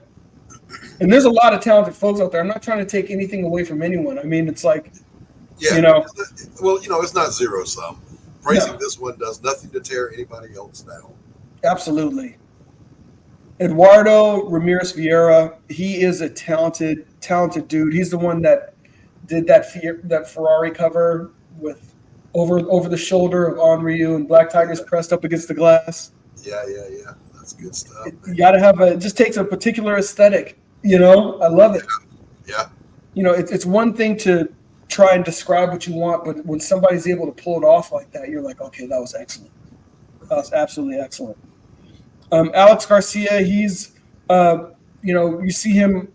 And there's a lot of talented folks out there. I'm not trying to take anything away from anyone. I mean, it's like, it's not zero sum. Praising this one does nothing to tear anybody else down. Absolutely. Eduardo Ramirez Vieira, he is a talented dude. He's the one that did that Ferrari cover with over the shoulder of Onryu and Black Tigers pressed up against the glass. Yeah. That's good stuff. You got to have it just takes a particular aesthetic. I love it. Yeah. It's one thing to try and describe what you want, but when somebody's able to pull it off like that, you're like, okay, that was excellent. That was absolutely excellent. Alex Garcia, he's, you see him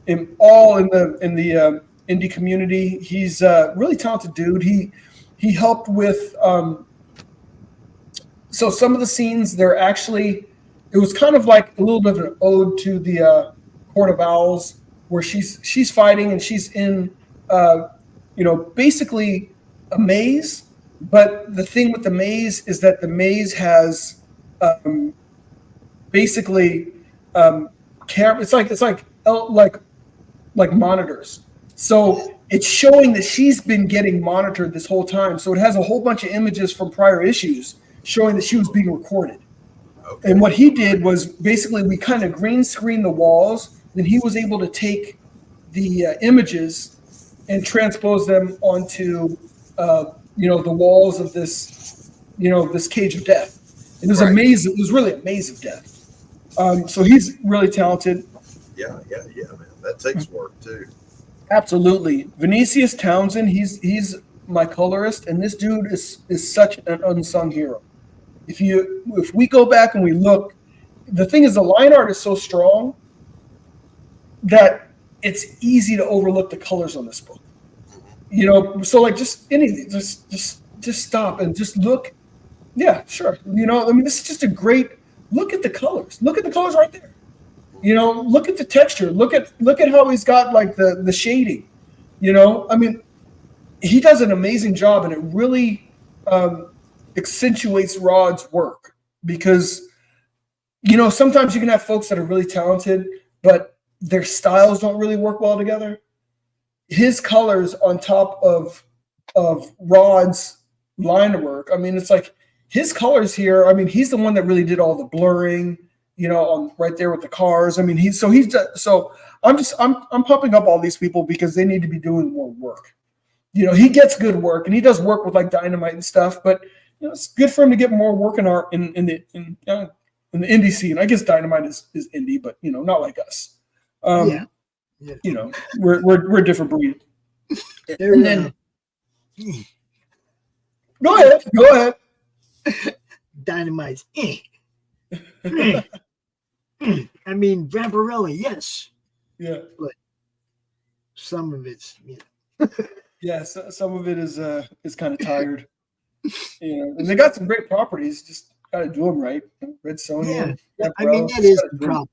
in the indie community. He's a really talented dude. He helped with, so some of the scenes, it was kind of like a little bit of an ode to the Court of Owls where she's fighting and she's in, basically a maze. But the thing with the maze is that the maze has basically it's like monitors. So it's showing that she's been getting monitored this whole time. So it has a whole bunch of images from prior issues showing that she was being recorded. Okay. And what he did was basically we kind of green screened the walls, and he was able to take the images and transpose them onto the walls of this this cage of death. It was amazing. It was really a maze of death. So he's really talented. Yeah, man. That takes work too. Absolutely. Vinicius Townsend, he's my colorist, and this dude is such an unsung hero. If we go back and we look, the thing is the line art is so strong that it's easy to overlook the colors on this book. So like just stop and just look. Yeah, sure. This is just a great look at the colors. Look at the colors right there. Look at the texture. Look at how he's got like the shading. He does an amazing job, and it really accentuates Rod's work because sometimes you can have folks that are really talented, but their styles don't really work well together. His colors on top of Rod's line work. It's like his colors here. He's the one that really did all the blurring. On right there with the cars. I'm pumping up all these people because they need to be doing more work. He gets good work and he does work with like Dynamite and stuff, but it's good for him to get more work in the indie scene. I guess Dynamite is indie, but not like us. We're a different breed. And then go ahead. Dynamite's Vampirella, yes. Yeah. But some of it's, Yeah, so, some of it is kind of tired. And they got some great properties, just got to do them right. Red Sonja. Yeah. That is the problem.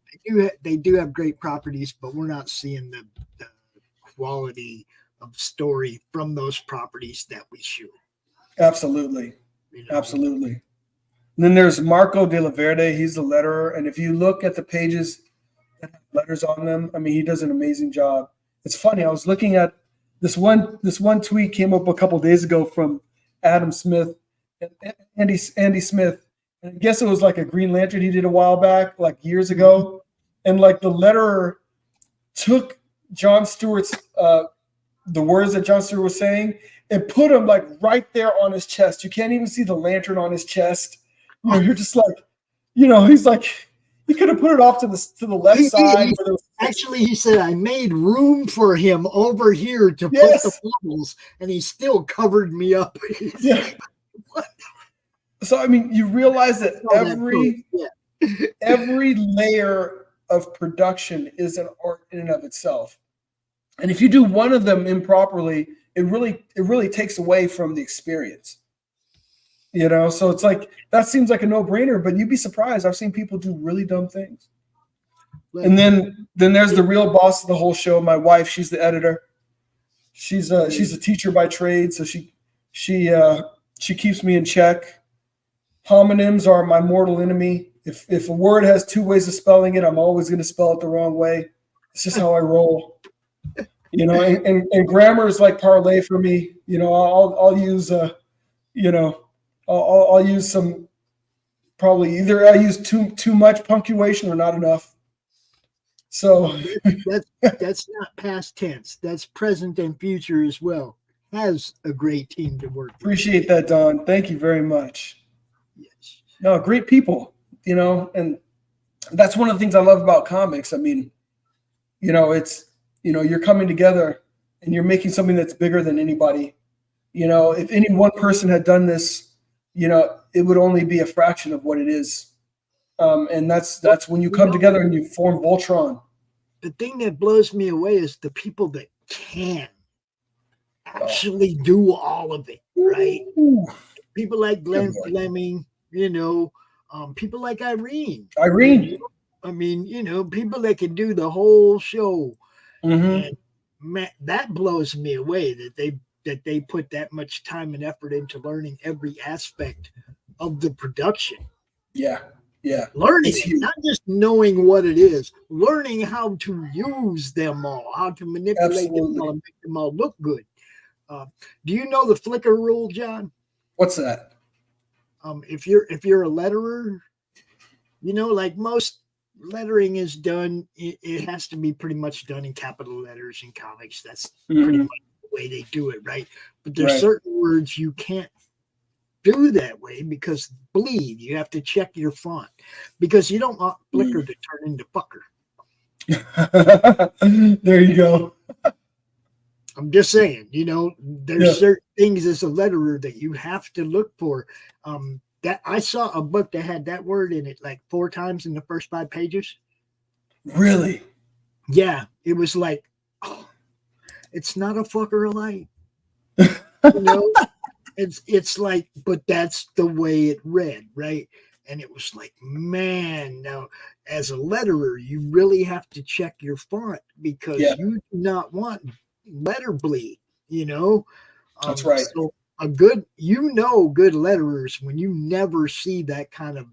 They do have great properties, but we're not seeing the quality of story from those properties that we shoot. Absolutely. Absolutely. And then there's Marco de la Verde. He's the letterer. And if you look at the pages that have letters on them, he does an amazing job. It's funny. I was looking at this one tweet came up a couple days ago from Adam Smith, Andy Smith. And I guess it was like a Green Lantern he did a while back, like years ago. And like the letterer took John Stewart's, the words that John Stewart was saying and put them like right there on his chest. You can't even see the lantern on his chest. You're just like, he's like, he could have put it off to the left side. Actually, he said, I made room for him over here to put the bubbles, and he still covered me up. Yeah. So, you realize that every layer of production is an art in and of itself. And if you do one of them improperly, it really takes away from the experience. So it's like that seems like a no-brainer, but you'd be surprised. I've seen people do really dumb things. And then there's the real boss of the whole show, my wife. She's the editor. She's a teacher by trade, so she keeps me in check. Homonyms are my mortal enemy. If a word has two ways of spelling it, I'm always going to spell it the wrong way. It's just how I roll. And grammar is like parlay for me. I'll use I'll use some, probably either I use too much punctuation or not enough. So that's not past tense. That's present and future as well. Has a great team to work with. Appreciate that, Don. Thank you very much. Yes. No, great people, and that's one of the things I love about comics. It's, you're coming together and you're making something that's bigger than anybody. If any one person had done this, it would only be a fraction of what it is. And that's when you come together and you form Voltron. The thing that blows me away is the people that can actually do all of it, right? People like Glenn Fleming, people like Irene. People that can do the whole show. And man, that blows me away that they put that much time and effort into learning every aspect of the production. Yeah. Yeah. Learning it, not just knowing what it is, learning how to use them all, how to manipulate them all and make them all look good. Do you know the flicker rule, John? What's that? If you're a letterer, you know, like most lettering is done, it has to be pretty much done in capital letters in comics. That's pretty much the way they do it, right? But there's certain words you can't do that way because bleed. You have to check your font because you don't want flicker to turn into fucker. There you go. I'm just saying, you know, there's certain things as a letterer that you have to look for. That I saw a book that had that word in it like 4 times in the first 5 pages. Really? Yeah, it was like, oh, it's not a fucker alike. You know, it's like, but that's the way it read, right? And it was like, man, now as a letterer, you really have to check your font because you do not want letter bleed, you know. That's right. So good letterers when you never see that kind of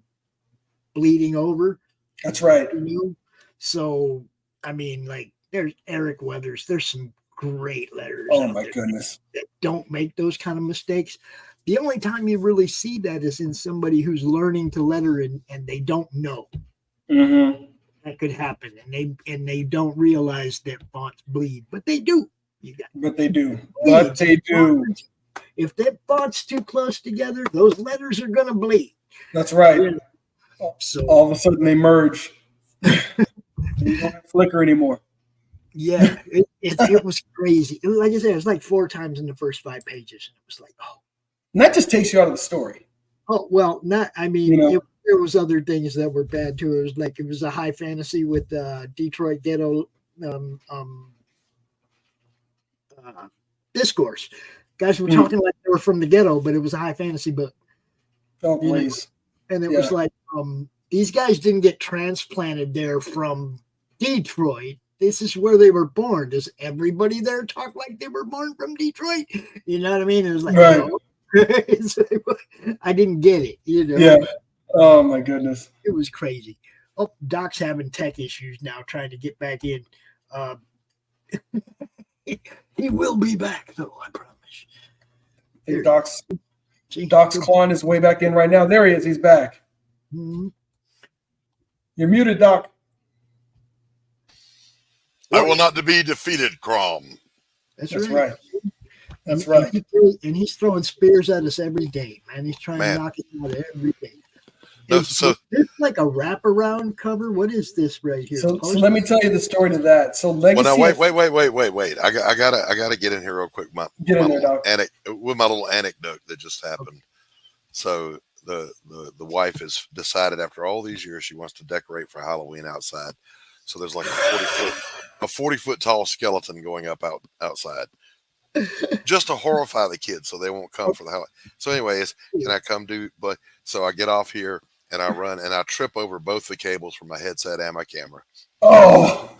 bleeding over. That's right. You know? So I mean, like there's Eric Weathers. There's some great letters. Oh my goodness. That don't make those kind of mistakes. The only time you really see that is in somebody who's learning to letter and they don't know. That could happen, and they don't realize that fonts bleed, but they do. But they do. But they do. If that font's too close together, those letters are gonna bleed. That's right. Yeah. So all of a sudden they merge. You don't flicker anymore. Yeah, it was crazy. It was, like I said, it was like 4 times in the first 5 pages. It was like, oh. And that just takes you out of the story. Oh, well, I mean, you know, there was other things that were bad too. It was like it was a high fantasy with Detroit ghetto discourse. Guys were talking like they were from the ghetto, but it was a high fantasy book. Oh, please. And it was like these guys didn't get transplanted there from Detroit. This is where they were born. Does everybody there talk like they were born from Detroit? You know what I mean? It was like, no. I didn't get it, you know. Yeah. Oh my goodness. It was crazy. Oh, Doc's having tech issues now, trying to get back in. He will be back, though, I promise. I think Doc's clawing his way back in right now. There he is. He's back. Mm-hmm. You're muted, Doc. I will not be defeated, Crom. That's right. That's right. And he's throwing spears at us every day, man. He's trying to knock it out every day. So this like a wraparound cover. What is this right here? So let me tell you the story to that. So Legacy. Well, now, wait. I gotta get in here real quick. With my little anecdote that just happened. So the wife has decided after all these years she wants to decorate for Halloween outside. So there's like a 40-foot tall skeleton going up outside. Just to horrify the kids so they won't come for the Halloween. So anyways, can I come do? But so I get off here and I run and I trip over both the cables from my headset and my camera. Oh!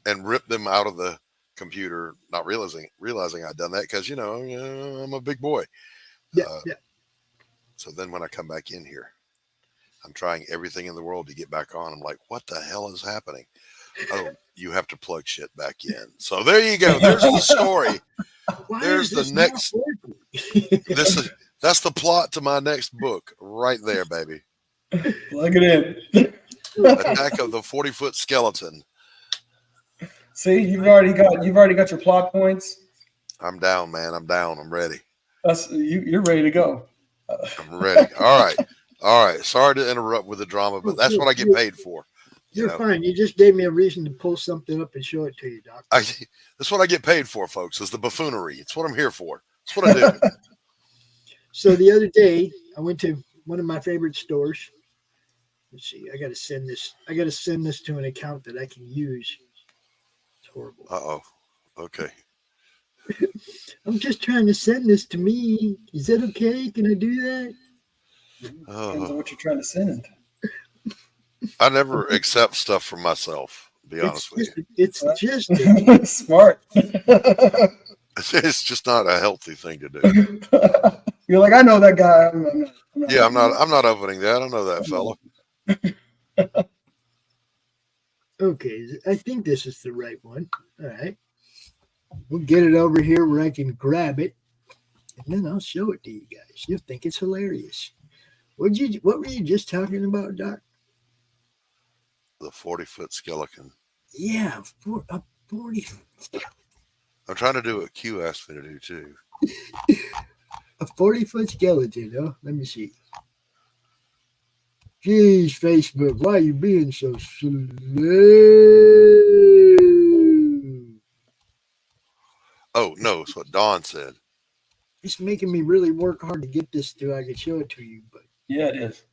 And rip them out of the computer, not realizing I'd done that because you know I'm a big boy. Yeah. So then when I come back in here, I'm trying everything in the world to get back on. I'm like, what the hell is happening? Oh, you have to plug shit back in. So there you go. There's the story. There's the next. That's the plot to my next book right there, baby. Plug it in. Attack of the 40-foot skeleton. See, you've already got your plot points. I'm down, man. I'm down. I'm ready. You're ready to go. I'm ready. All right. Sorry to interrupt with the drama, but that's what I get paid for. You're fine. You just gave me a reason to pull something up and show it to you, Doc. That's what I get paid for, folks, is the buffoonery. It's what I'm here for. It's what I do. So the other day, I went to one of my favorite stores. Let's see. I got to send this to an account that I can use. It's horrible. Uh-oh. Okay. I'm just trying to send this to me. Is that okay? Can I do that? Depends on what you're trying to send. I never accept stuff from myself be honest with you. It's just smart. It's just not a healthy thing to do. You're like, I know that guy. I'm not opening that. I don't know that fella. Okay, I think this is the right one. All right. We'll get it over here where I can grab it, and then I'll show it to you guys. You'll think it's hilarious. What were you just talking about, Doc? The 40-foot skeleton. Yeah, a 40. I'm trying to do what Q asked me to do too. A 40-foot skeleton, huh? Let me see. Jeez, Facebook, why are you being so slow? Oh, no, it's what Don said. It's making me really work hard to get this to I could show it to you, but yeah, it is.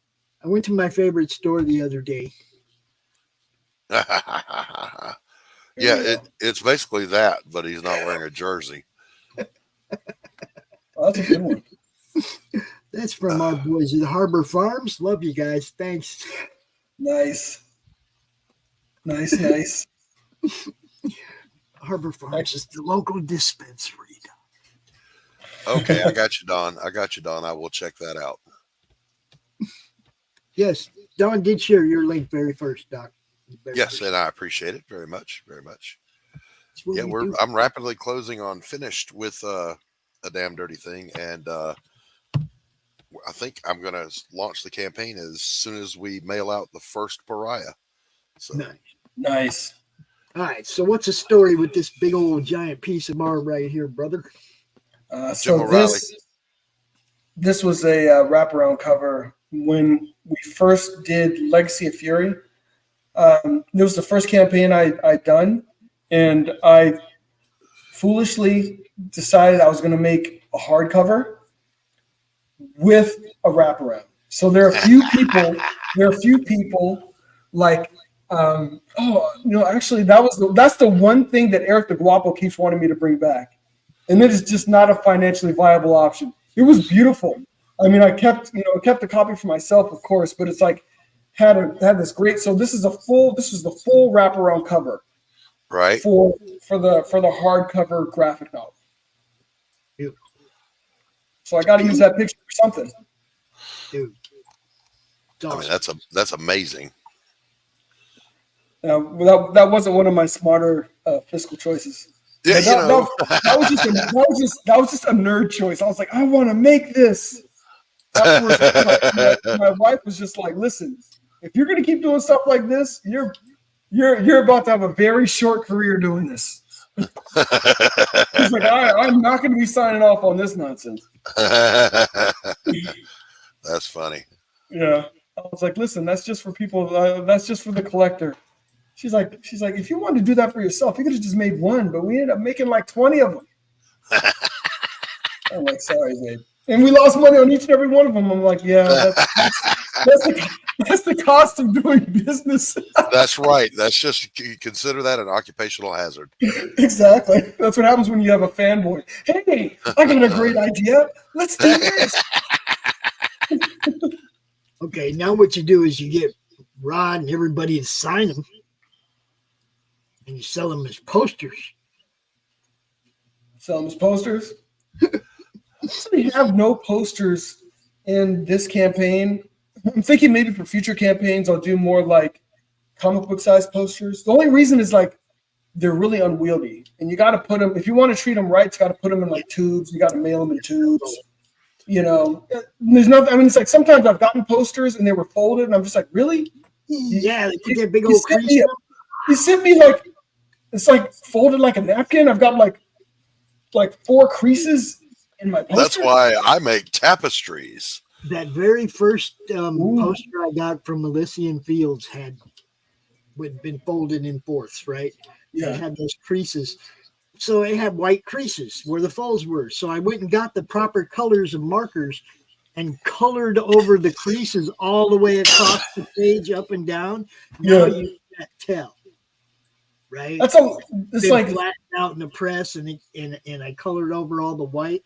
I went to my favorite store the other day. Yeah, it's basically that, but he's not wearing a jersey. Oh, that's a good one. That's from our boys at Harbor Farms. Love you guys. Thanks. Nice. Harbor Farms is the local dispensary. Okay, I got you, Don. I will check that out. Yes, Don did share your link very first, Doc. Yes, and I appreciate it very much, very much. Yeah, I'm rapidly closing on finished with a damn dirty thing, and I think I'm going to launch the campaign as soon as we mail out the first pariah. So Nice. All right, so what's the story with this big old giant piece of art right here, brother? So this was a wraparound cover when we first did Legacy of Fury. It was the first campaign I'd done, and I foolishly decided I was going to make a hardcover with a wraparound. So there are a few people like, actually that's the one thing that Eric the Guapo keeps wanting me to bring back. And it is just not a financially viable option. It was beautiful. I mean, I kept the copy for myself, of course, but it's like had this great. So this is the full wraparound cover, right? For the hardcover graphic novel. Dude. So I got to use that picture for something. Dude, I mean, that's amazing. That wasn't one of my smarter fiscal choices. Yeah, that was just a nerd choice. I was like, I want to make this. Afterwards, my wife was just like, listen, if you're gonna keep doing stuff like this, you're about to have a very short career doing this. He's like, I'm not gonna be signing off on this nonsense. That's funny. Yeah. I was like, listen, that's just for people, that's just for the collector. She's like, if you wanted to do that for yourself, you could have just made one, but we ended up making like 20 of them. I'm like, sorry, babe. And we lost money on each and every one of them. I'm like, yeah, that's the cost of doing business. That's right. That's just, you consider that an occupational hazard. Exactly. That's what happens when you have a fanboy. Hey, I got a great idea. Let's do this. Okay, now what you do is you get Rod and everybody to sign them, and you sell them as posters. Sell them as posters? We have no posters in this campaign. I'm thinking maybe for future campaigns, I'll do more like comic book size posters. The only reason is like they're really unwieldy, and you got to put them, if you want to treat them right, you got to put them in like tubes. You got to mail them in tubes. You know, there's nothing. I mean, it's like sometimes I've gotten posters and they were folded, and I'm just like, really? Yeah, they put that big old crease. He sent me like, it's like folded like a napkin. I've got like 4 creases in my poster. That's why I make tapestries. That very first poster I got from Elysian Fields had been folded in fourths, right? Yeah. It had those creases. So it had white creases where the folds were. So I went and got the proper colors and markers and colored over the creases all the way across the page, up and down. Now you can't tell. Right? It's like flattened out in the press, and I colored over all the white.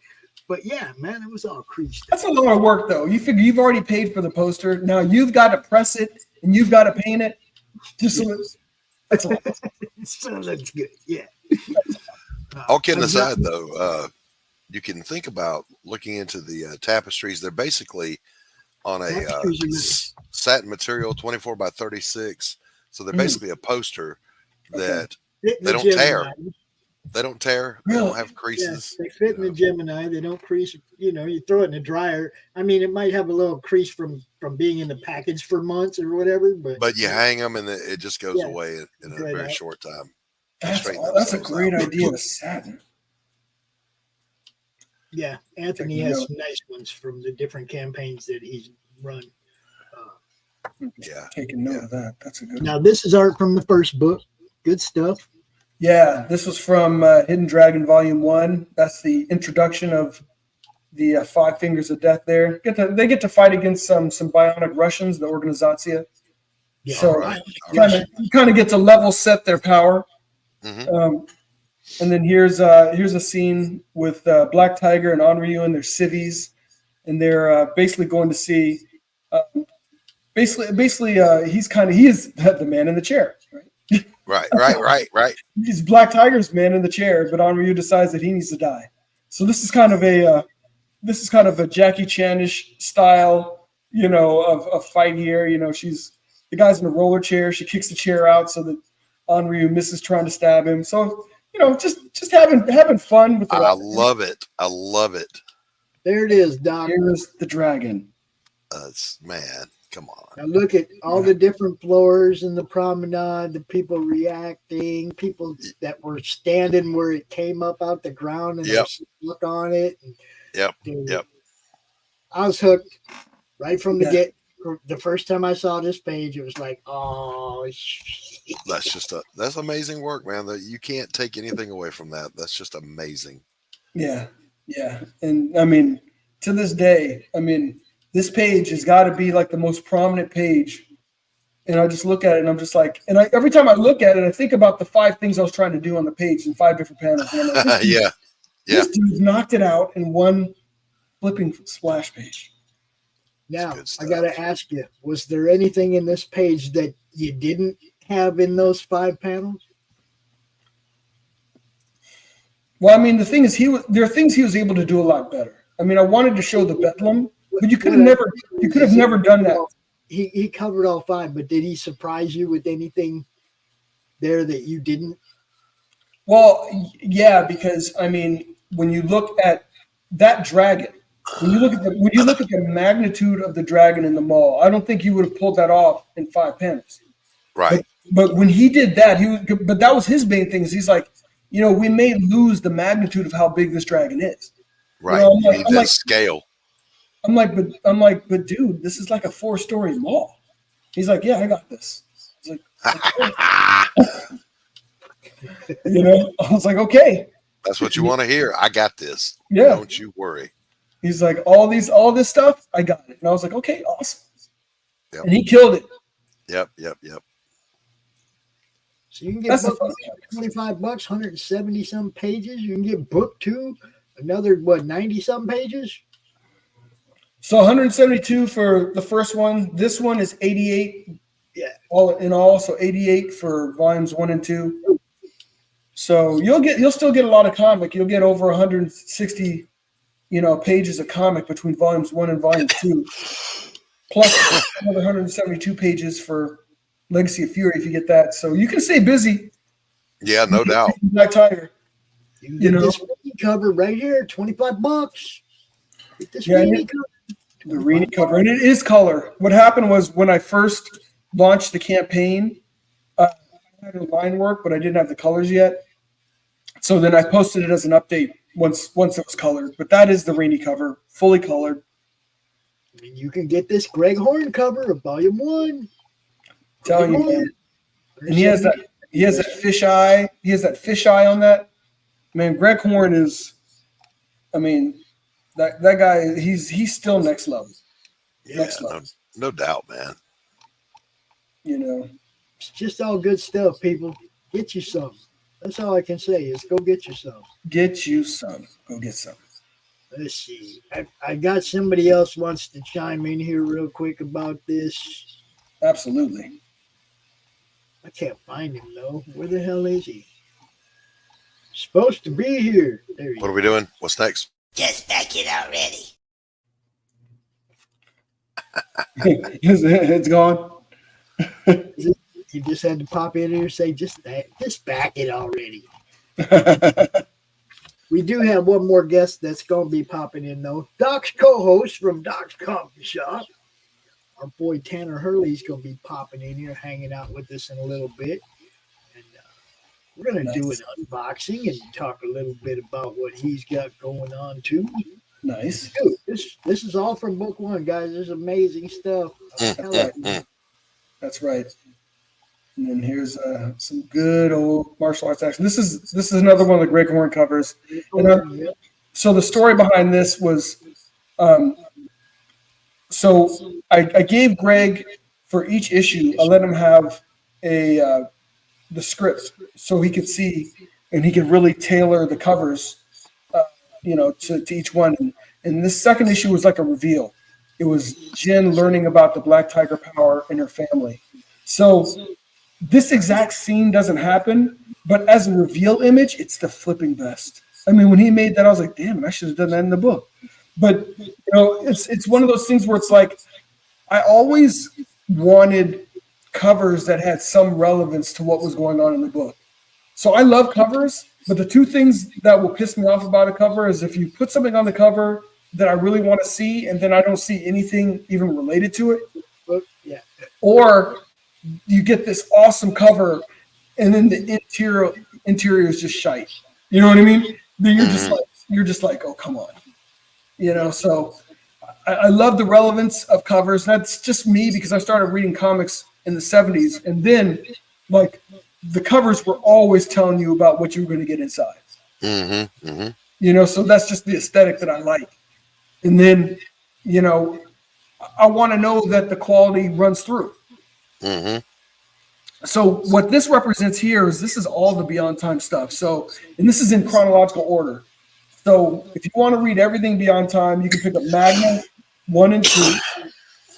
But yeah, man, it was all creased. That's a lot of work, though. You figure you've already paid for the poster. Now you've got to press it and you've got to paint it. That's awesome. So looks good. Yeah. All kidding I've got- aside, though, you can think about looking into the tapestries. They're basically on a Tapestries are nice. satin material, 24 by 36. So they're Mm. basically a poster that Fit in they the don't tear. Gemini. They don't tear. They Really? don't have Yeah, creases. they fit in the Gemini. They don't crease. You know, you throw it in the dryer. I mean, it might have a little crease from being in the package for months or whatever, but You hang them and it just goes Yeah, away in a right very out. short time. That's a great idea. The satin. yeah, Anthony Taking has note. some nice ones from the different campaigns that he's run. Yeah. Taking note of that. That's a good one. Now, this is art from the first book. Good stuff. Yeah, this was from Hidden Dragon Volume 1. That's the introduction of the Five Fingers of Death there. They get to fight against some bionic Russians, the Organizatia. Yeah, So right. you kind of get to level set their power. Mhm. And then here's a scene with Black Tiger and Onryu and their civvies, and they're basically going to see. Basically, he is the man in the chair. Right. He's Black Tiger's man in the chair, but Onryu decides that he needs to die. So this is kind of a Jackie Chan-ish style, of fight here. The guy's in a roller chair. She kicks the chair out so that Onryu misses trying to stab him. So just having fun with the. I love it. I love it. There it is, Doc. Here's the dragon. Man, come on. Now look at all the different floors in the promenade, the people reacting, people that were standing where it came up out the ground and Yep. look on it. Yep. I was hooked right from the Yeah. get. The first time I saw this page, it was like, oh, shit. That's amazing work, man. That you can't take anything away from that. That's just amazing. Yeah. And I mean, to this day, this page has got to be like the most prominent page. And I just look at it and I'm just like, every time I look at it, I think about the 5 things I was trying to do on the page in 5 different panels. And I'm like, this dude knocked it out in one flipping splash page. Now, I got to ask you, was there anything in this page that you didn't have in those 5 panels? Well, the thing is, there are things he was able to do a lot better. I wanted to show the Bedlam, but you could have never done that. He covered all 5, but did he surprise you with anything there that you didn't? Well, yeah, because when you look at that dragon, when you look at the magnitude of the dragon in the mall, I don't think you would have pulled that off in 5 panels. Right. But when he did that, but that was his main thing. Is he's like, we may lose the magnitude of how big this dragon is. Right. I'm like scale. I'm like, but dude, this is like a 4-story mall. He's like, yeah, I got this. I was like, I was like, okay. That's what you want to hear. I got this. Yeah. Don't you worry. He's like, all this stuff, I got it. And I was like, okay, awesome. Yep. And he killed it. Yep. So you can get book $25, 170 some pages. You can get book 2, another 90 some pages. So 172 for the first one. This one is 88. Yeah. All in all, so 88 for volumes 1 and 2. So you'll still get a lot of comic. You'll get over 160, pages of comic between volumes 1 and volume 2. Plus another 172 pages for Legacy of Fury if you get that. So you can stay busy. Yeah, no doubt. Black Tiger. You can get this cover right here, $25. Get this Reenie cover. The Reenie cover, and it is color. What happened was when I first launched the campaign, I had a line work, but I didn't have the colors yet. So then I posted it as an update once it was colored. But that is the Reenie cover, fully colored. You can get this Greg Horn cover of Volume 1. Telling you, man. And he has that fish eye. He has that fish eye on that. Man, Greg Horn is, that guy, he's still next level. Yeah, next level. No doubt, man. It's just all good stuff, people. Get you some. That's all I can say is go get you some. Get you some. Go get some. Let's see. I got somebody else wants to chime in here real quick about this. Absolutely. I can't find him though. Where the hell is he? Supposed to be here. There he What are is. we doing? What's next? Just back it already. It's gone. You just had to pop in here and say, just back it already. We do have one more guest that's going to be popping in, though. Doc's co-host from Doc's Coffee Shop. Our boy Tanner Hurley's going to be popping in here, hanging out with us in a little bit. And we're going to do an unboxing and talk a little bit about what he's got going on, too. Nice. Dude, this is all from book one, guys. There's amazing stuff. That's right. And then here's some good old martial arts action. This is another one of the Greg Horn covers. And, so the story behind this was, so I gave Greg for each issue. I let him have the script so he could see and he could really tailor the covers, to each one. And this second issue was like a reveal. It was Jen learning about the Black Tiger power in her family. So this exact scene doesn't happen, but as a reveal image, it's the flipping best. I mean, when he made that, I was like, damn, I should have done that in the book. But, it's one of those things where it's like, I always wanted covers that had some relevance to what was going on in the book. So I love covers, but the two things that will piss me off about a cover is if you put something on the cover that I really want to see, and then I don't see anything even related to it. Yeah. Or you get this awesome cover, and then the interior is just shite. You know what I mean? Then you're just like, oh, come on. So I love the relevance of covers. That's just me because I started reading comics in the 70s, and then like the covers were always telling you about what you were going to get inside. So that's just the aesthetic that I like. And then, I want to know that the quality runs through. So what this represents here is this is all the Beyond Time stuff. So, and this is in chronological order. So if you want to read everything Beyond Time, you can pick up Magna 1 and 2,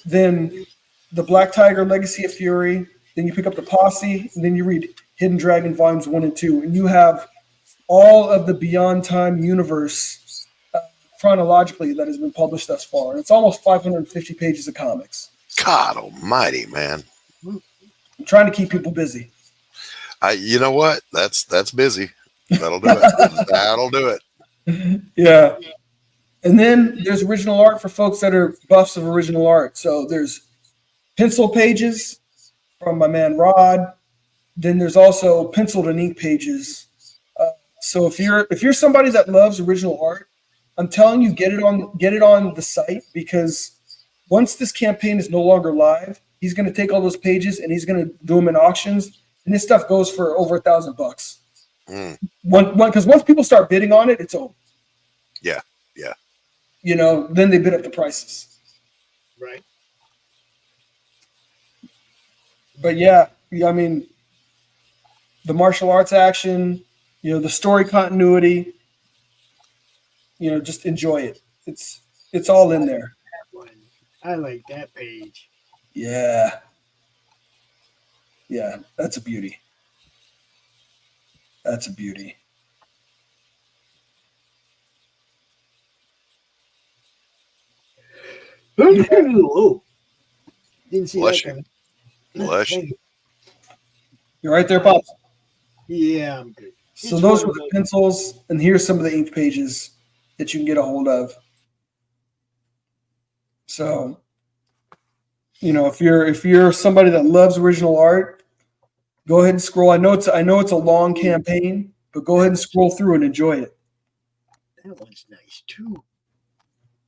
then the Black Tiger Legacy of Fury, then you pick up the Posse, and then you read Hidden Dragon Volumes 1 and 2, and you have all of the Beyond Time universe chronologically that has been published thus far. And it's almost 550 pages of comics. God almighty, man. I'm trying to keep people busy. You know what? That's busy. That'll do it. That'll do it. Yeah. And then there's original art for folks that are buffs of original art. So there's pencil pages from my man Rod. Then there's also penciled and ink pages. So if you're somebody that loves original art, I'm telling you, get it on the site, because once this campaign is no longer live, he's going to take all those pages and he's going to do them in auctions, and this stuff goes for over $1,000. Because once people start bidding on it, it's over. Yeah. Then they bid up the prices. Right. But yeah, I mean, the martial arts action, the story continuity. Just enjoy it. It's all in there. I like that page. Yeah. Yeah, that's a beauty. That's a beauty. Oh, didn't see Bless that coming. Bless you. You're right there, Pops. Yeah, I'm good. So those were the pencils, and here's some of the ink pages that you can get a hold of. So, if you're somebody that loves original art, go ahead and scroll. I know it's a long campaign, but go ahead and scroll through and enjoy it. That one's nice too.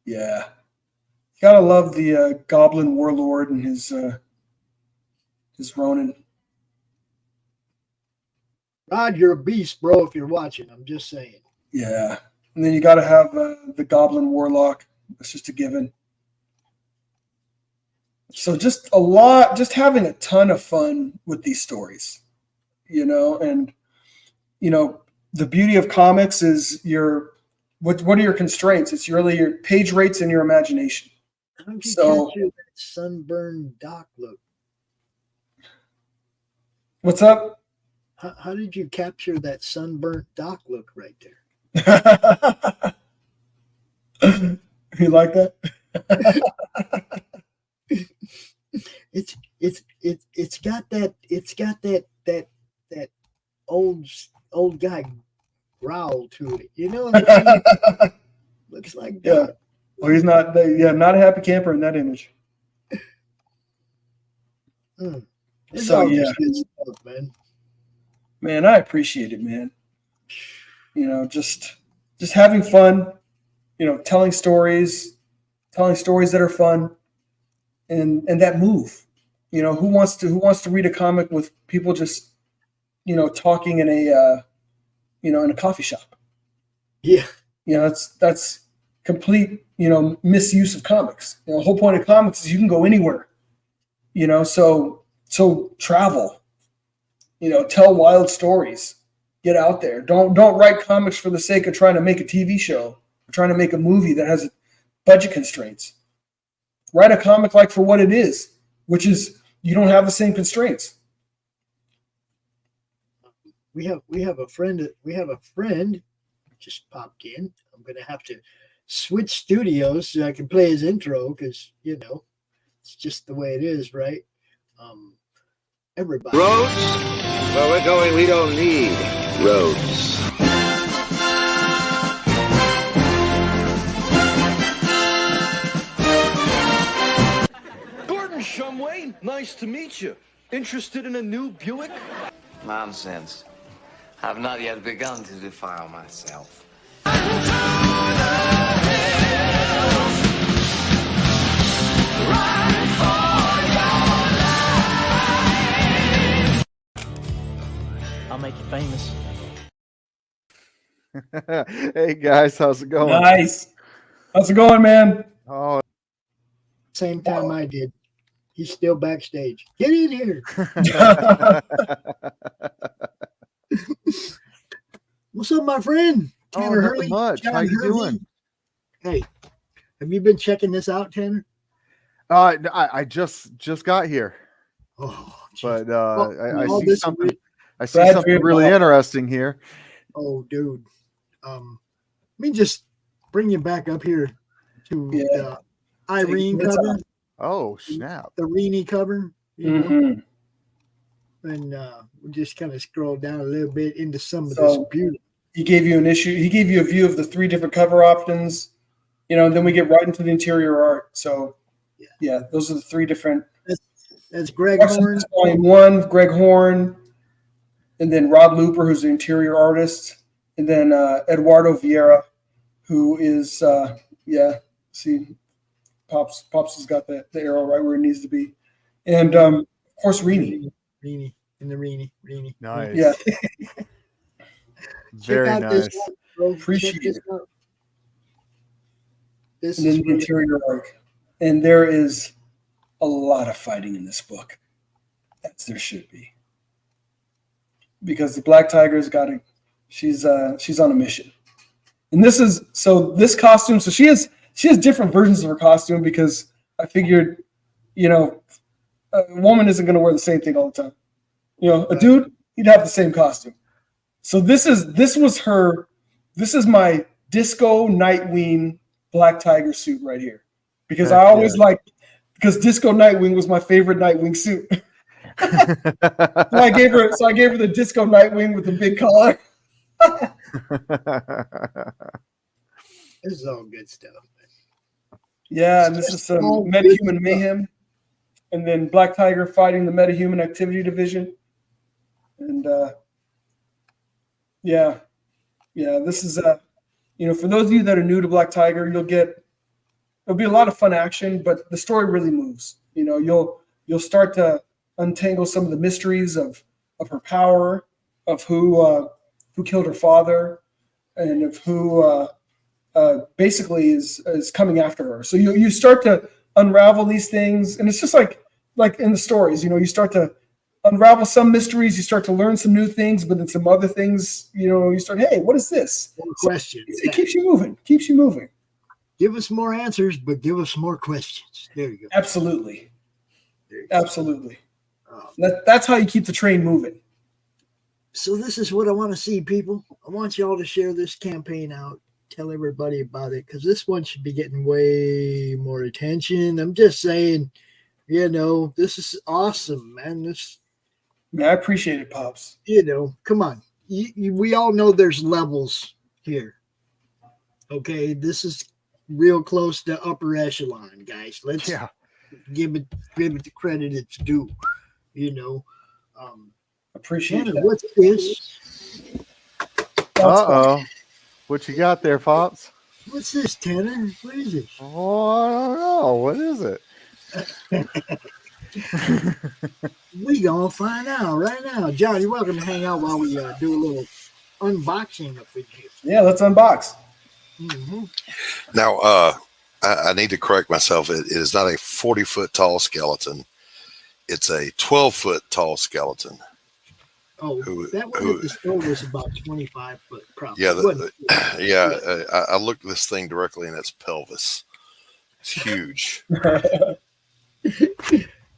Yeah, you gotta love the Goblin Warlord and his Ronin. Rod, you're a beast, bro. If you're watching, I'm just saying. Yeah, and then you gotta have the Goblin Warlock. That's just a given. So just having a ton of fun with these stories, and the beauty of comics is what are your constraints? It's really your page rates and your imagination. How did you capture that sunburned Doc look? What's up? How did you capture that sunburnt Doc look right there? You like that? It's got that old guy growl to it. You know what I mean? Looks like Yeah. Doc. Well, he's not. Not a happy camper in that image. It's So all yeah, just good stuff, man. man, I appreciate it, man. Just having fun. Telling stories that are fun, and that move. Who wants to read a comic with people just talking in a in a coffee shop? Yeah. That's complete misuse of comics. The whole point of comics is you can go anywhere. So travel. Tell wild stories. Get out there. Don't write comics for the sake of trying to make a TV show or trying to make a movie that has budget constraints. Write a comic like for what it is, which is you don't have the same constraints. We have a friend just popped in. I'm gonna have to switch studios so I can play his intro because it's just the way it is, right? Everybody. Roads? Where we're going, we don't need roads. Gordon Shumway, nice to meet you. Interested in a new Buick? Nonsense. I've not yet begun to defile myself. I'll make you famous. Hey guys, how's it going? Nice. How's it going, man? Oh, Same time I did. He's still backstage. Get in here. What's up, my friend? Tanner nothing Hervey. much. John How you Hervey. doing? Hey, have you been checking this out, Tanner? I just got here, but I see something. I see Glad something you're really involved. interesting here. Oh, dude. Let me just bring you back up here to the Irene Take it cover, out. Oh snap! the Reenie cover. Mhm. And we just kind of scroll down a little bit into some of this So beauty. he gave you He gave you a view of the 3 different cover options. And then we get right into the interior art. So yeah, those are the 3 different. That's Greg Questions, Horn. Volume 1, Greg Horn, and then Rod Looper, who's the interior artist, and then Eduardo Vieira, who is see, Pops has got the arrow right where it needs to be, and of course Reenie. Reenie in the Reenie. Nice. Yeah. Very Check out nice. this one, bro. Appreciate Check this it. out. This And then is the really interior arc, and there is a lot of fighting in this book, as there should be, because the Black Tiger's got to. She's on a mission, and this costume. So she has different versions of her costume because I figured, a woman isn't going to wear the same thing all the time. A dude, he'd have the same costume. So this is my Disco Nightwing Black Tiger suit right here, because I always because Disco Nightwing was my favorite Nightwing suit. So I gave her the Disco Nightwing with the big collar. This is all good stuff. Yeah, and this is some metahuman mayhem, and then Black Tiger fighting the metahuman activity division, and this is for those of you that are new to Black Tiger, it'll be a lot of fun action, but the story really moves. You'll start to untangle some of the mysteries of her power, of who killed her father, and of who basically is coming after her. So you start to unravel these things, and it's just like in the stories, you start to unravel some mysteries, you start to learn some new things, but then some other things, you start, hey, what is this? More questions. It keeps you moving. Give us more answers, but give us more questions. There you go. Absolutely. That's how you keep the train moving. So this is what I want to see, people. I want y'all to share this campaign out. Tell everybody about it, because this one should be getting way more attention. I'm just saying, this is awesome, man. I appreciate it, Pops. Come on. We all know there's levels here. Okay, this is real close to upper echelon, guys. Let's give it the credit it's due. Appreciate Tanner, that. what's this? What you got there, Pops? What's this, Tanner? What is it? Oh, I don't know. What is it? We gonna find out right now. John, you're welcome to hang out while we do a little unboxing of it here. Yeah, let's unbox. Mm-hmm. Now, I need to correct myself. It is not a 40-foot tall skeleton. It's a 12-foot tall skeleton. Oh, that one at the store was about 25 foot, probably. Yeah, I looked this thing directly in its pelvis. It's huge.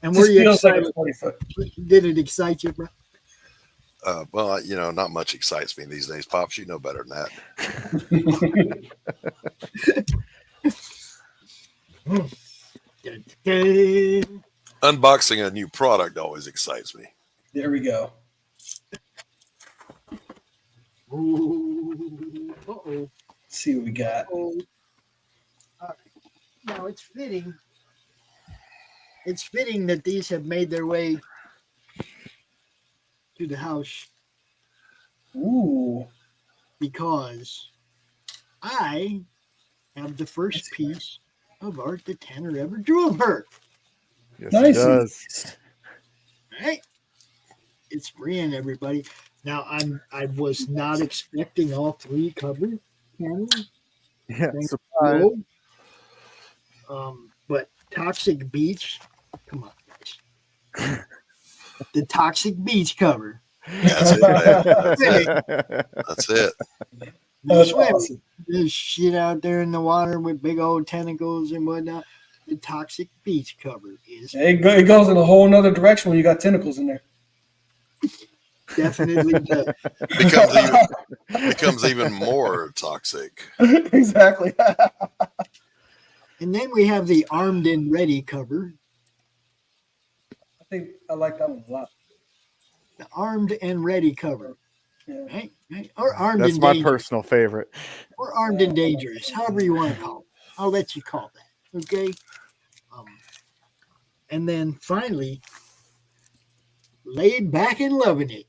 And were you excited? Like 40 foot. Did it excite you, bro? Well, not much excites me these days, Pops. You know better than that. Unboxing a new product always excites me. There we go. Ooh, Let's see what we got. All right. Now it's fitting. It's fitting that these have made their way to the house. Ooh. Because I have the first piece of art that Tanner ever drew of her. Yes, nice. It does. All right. It's Brian, everybody. Now I was not expecting all three covered. Yeah, surprise. But Toxic Beach, come on, guys. The Toxic Beach cover. That's it. That's it. That's awesome. There's shit out there in the water with big old tentacles and whatnot. The Toxic Beach cover is. It goes in a whole nother direction when you got tentacles in there. Definitely does. Becomes even more toxic. Exactly. And then we have the Armed and Ready cover. I think I like that one a lot. The Armed and Ready cover. Yeah. Right? Or Armed That's and my Dangerous. personal favorite. Or Armed and Dangerous, however you want to call it. I'll let you call that. Okay? And then finally, Laid Back and Loving It.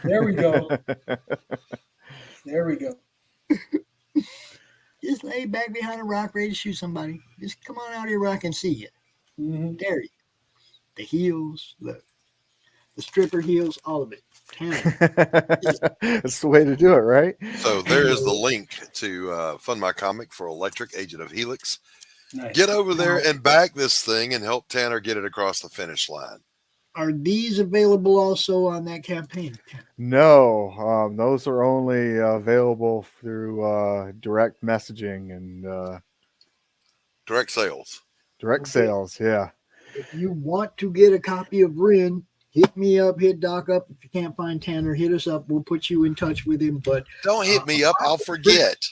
There we go. There we go. Just lay back behind a rock ready to shoot somebody. Just come on out here where I can see you. Mm-hmm. There you go. The heels, the stripper heels, all of it. That's the way to do it, right? So there is the link to Fund My Comic for Electric Agent of Helix. Nice. Get over there and back this thing and help Tanner get it across the finish line. Are these available also on that campaign? No, those are only available through direct messaging and Direct sales. Direct sales, yeah. If you want to get a copy of Rin, hit me up, hit Doc up. If you can't find Tanner, hit us up. We'll put you in touch with him. But don't hit me up. I'll forget.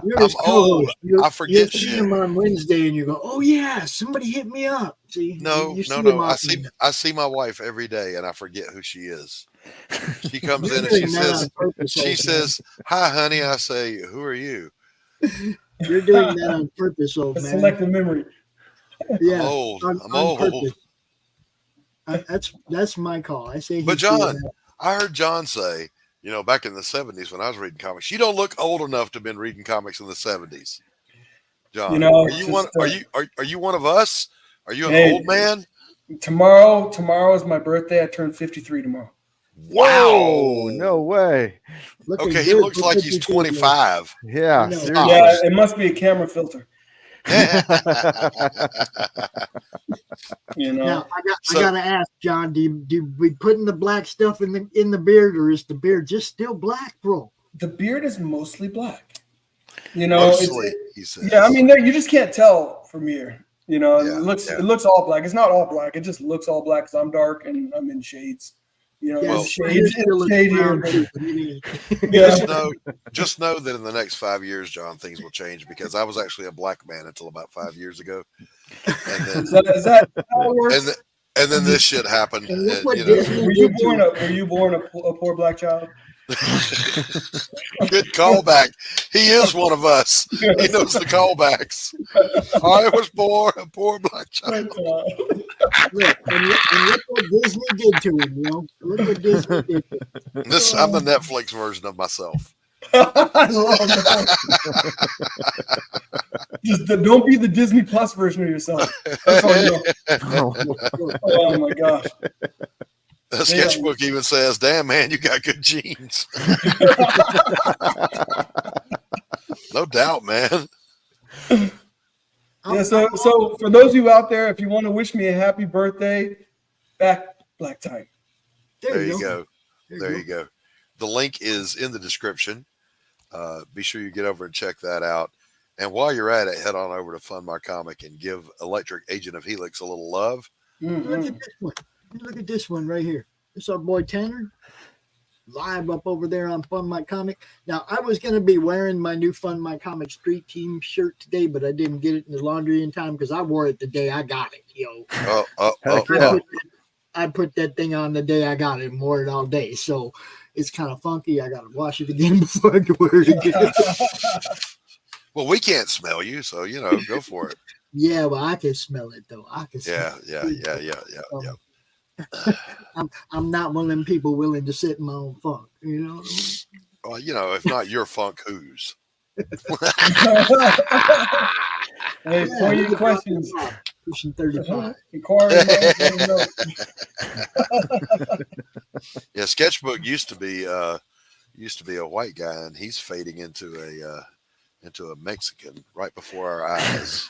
You're his co-host. I forget you'll see him on Wednesday and you go, oh yeah, somebody hit me up. See? No. I see my wife every day and I forget who she is. She comes in and she says, hi honey. I say, who are you? You're doing that on purpose, old man. Selective memory. Yeah, I'm old. I'm old. That's my call. I say. But John, I heard John say, back in the 70s when I was reading comics, you don't look old enough to have been reading comics in the 70s. John, are you one of us? Are you an old man? Tomorrow is my birthday. I turn 53 tomorrow. Wow! No way. Okay, he looks like he's 25. Yeah, seriously. Yeah, it must be a camera filter. Now I gotta ask, John, do we putting the black stuff in the beard, or is the beard just still black, bro? The beard is mostly black. Mostly, he says. Yeah, I mean, you just can't tell from here. You know, Yeah, it looks all black. It's not all black. It just looks all black because I'm dark and I'm in shades. You know, Yeah, it's my shades, hair still looks shade brown, here. too, but it ain't. Yeah. Just know that in the next 5 years, John, things will change because I was actually a black man until about 5 years ago, and then Is that how it works? and then this shit happened. And look And, what you know, Disney Were you did to born it. a poor black child? good callback. He is one of us. He knows the callbacks. I was born a poor black child. Look, and look what Disney did to him, you know? Look what Disney did to him. I'm the Netflix version of myself. I love that. Just don't be the Disney Plus version of yourself. That's all you know. Oh my gosh. The sketchbook even says, "Damn man, you got good genes." No doubt, man. Yeah, so for those of you out there, if you want to wish me a happy birthday, back black time. There you go. There you go. The link is in the description. Be sure you get over and check that out. And while you're at it, head on over to Fund My Comic and give Electric Agent of Helix a little love. Look at this one. Look at this one right here. This is our boy Tanner, live up over there on Fund My Comic. Now, I was going to be wearing my new Fund My Comic Street Team shirt today, but I didn't get it in the laundry in time because I wore it the day I got it, yo. I put that thing on the day I got it and wore it all day. So it's kind of funky. I got to wash it again before I can wear it again. Well, we can't smell you, so, you know, go for it. Yeah, well, I can smell it, though. I can smell Yeah. I'm not one of them people willing to sit in my own funk, you know what I mean? Well, you know, if not your funk, whose? Hey, for your questions. Pushing 35. Yeah, Sketchbook used to be a white guy, and he's fading into a Mexican right before our eyes.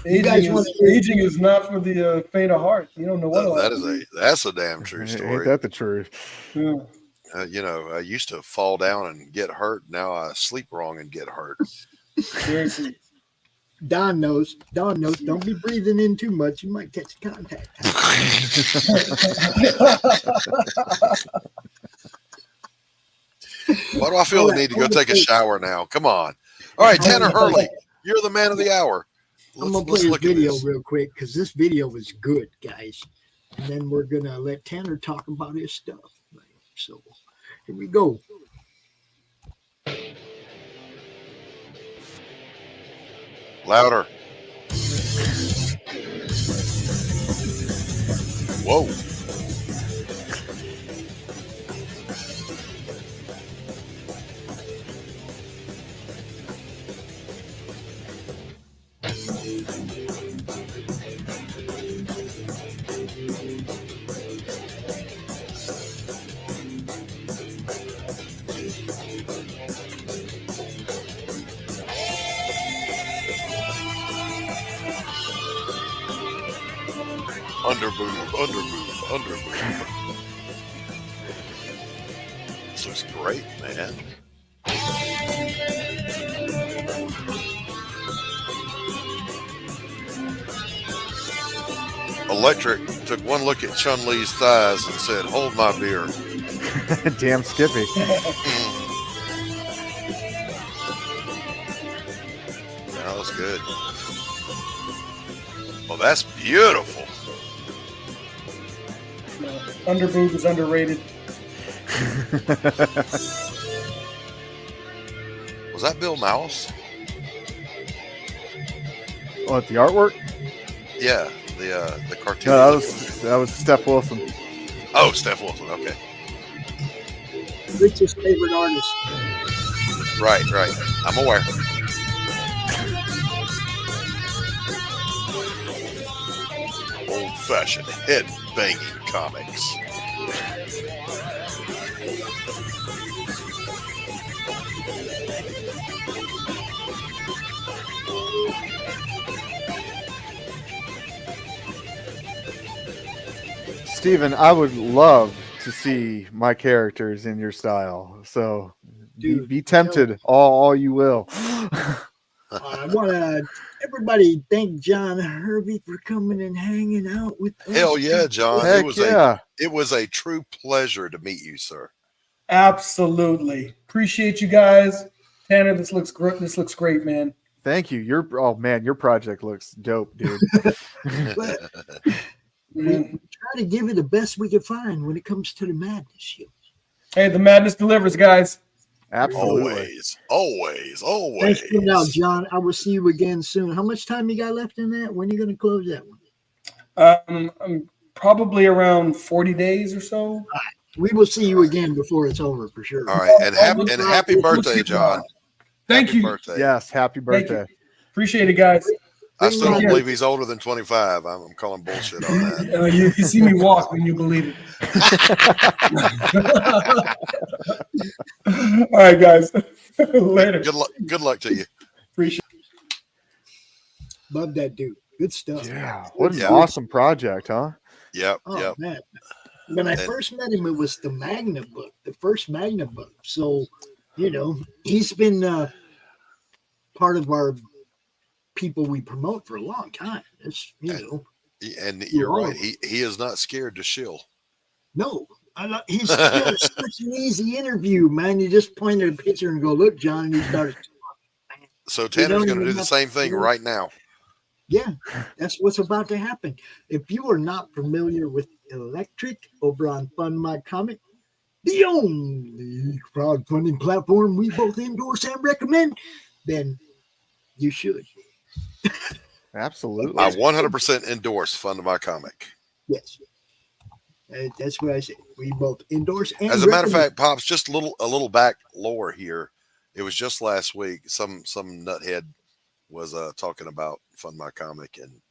Aging is not for the faint of heart. You don't know what That's a damn true story. Ain't that the truth? Yeah. You know, I used to fall down and get hurt. Now I sleep wrong and get hurt. Seriously. Don knows. Don't be breathing in too much. You might catch contact. Why do I feel the need to go take a shower now? Come on. All right, Tanner Hurley, you're the man of the hour. I'm going to play a video real quick because this video is good, guys. And then we're going to let Tanner talk about his stuff. So here we go. Louder. Whoa. Underboob. This looks great, man. Electric took one look at Chun-Li's thighs and said, "Hold my beer." Damn Skippy. That was good. Well, that's beautiful. Underboob is underrated. Was that Bill Mouse? What, the artwork? Yeah, the cartoon. No, that was Steph Wilson. Oh, Steph Wilson. Okay. Rich's favorite artist. Right. I'm aware. Old-fashioned head-banging comics. Steven, I would love to see my characters in your style. So Dude, be tempted all you will. I want to everybody thank John Hervey for coming and hanging out with us. Hell yeah, John! Heck It was a true pleasure to meet you, sir. Absolutely. Appreciate you guys. Tanner, this looks great. This looks great, man. Thank you. Your project looks dope, dude. We try to give it the best we can find when it comes to the madness. Hey, the madness delivers, guys. Absolutely. Always. Thanks for now, John. I will see you again soon. How much time you got left in that? When are you going to close that one? I'm probably around 40 days or so. All right. We will see you again before it's over for sure. All right, and happy birthday, John. Thank you. Birthday. Yes, happy birthday. Appreciate it, guys. I still don't believe he's older than 25. I'm calling bullshit on that. You see me walk when you believe it. All right, guys. Later. Good luck to you. Appreciate it. Love that dude. Good stuff. Yeah. What an awesome project, huh? Yep. Oh, man. When I first met him, it was the Magna book, the first Magna book. So, he's been part of our people we promote for a long time. It's, And you're right. He is not scared to shill. No. He's such an easy interview, man. You just point at a picture and go, look, John, and he starts. So Tanner's going to do the same thing right now. Yeah, that's what's about to happen. If you are not familiar with Electric over on Fund My Comic, the only crowdfunding platform we both endorse and recommend, then you should. Absolutely. I 100% endorse Fund My Comic. Yes. That's what I say. We both endorse and as a matter of fact, Pops, just a little back lore here. It was just last week. Some nuthead was talking about Fund My Comic, and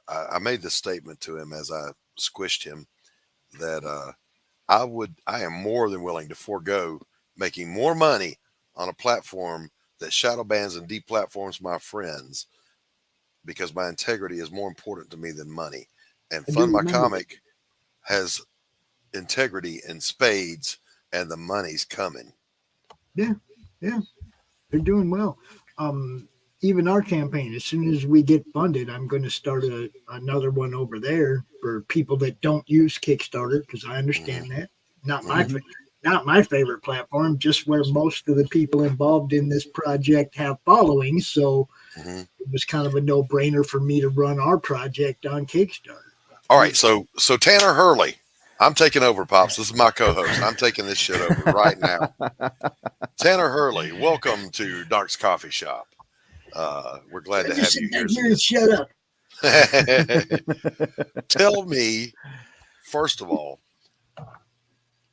I made this statement to him as I squished him that I am more than willing to forego making more money on a platform that shadow bans and deplatforms my friends because my integrity is more important to me than money. And Fund My Comic has integrity in spades, and the money's coming. Yeah, they're doing well. Even our campaign, as soon as we get funded, I'm going to start another one over there for people that don't use Kickstarter, because I understand that. Not my favorite platform, just where most of the people involved in this project have followings. So it was kind of a no-brainer for me to run our project on Kickstarter. All right, so Tanner Hervey, I'm taking over, Pops. This is my co-host. I'm taking this shit over right now. Tanner Hervey, welcome to Dark's Coffee Shop. We're glad to have you here. Shut up. Tell me, first of all,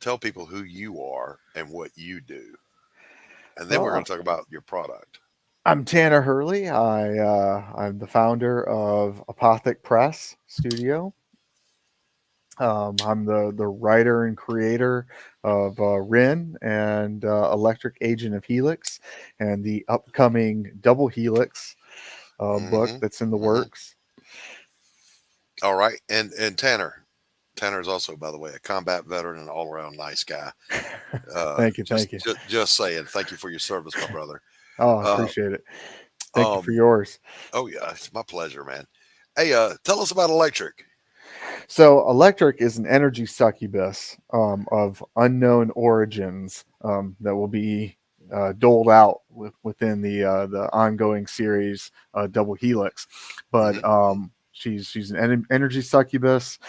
tell people who you are and what you do. And then we're going to talk about your product. I'm Tanner Hervey. I'm the founder of Apothic Press Studio. I'm the writer and creator of Rin and Electric Agent of Helix and the upcoming Double Helix book that's in the works. All right. And Tanner is also, by the way, a combat veteran and all-around nice guy. Thank you. Just saying, thank you for your service, my brother. Oh, I appreciate it. Thank you for yours. Oh, yeah. It's my pleasure, man. Hey, tell us about Electric. So Electric is an energy succubus of unknown origins that will be doled out within the ongoing series Double Helix. But she's an energy succubus.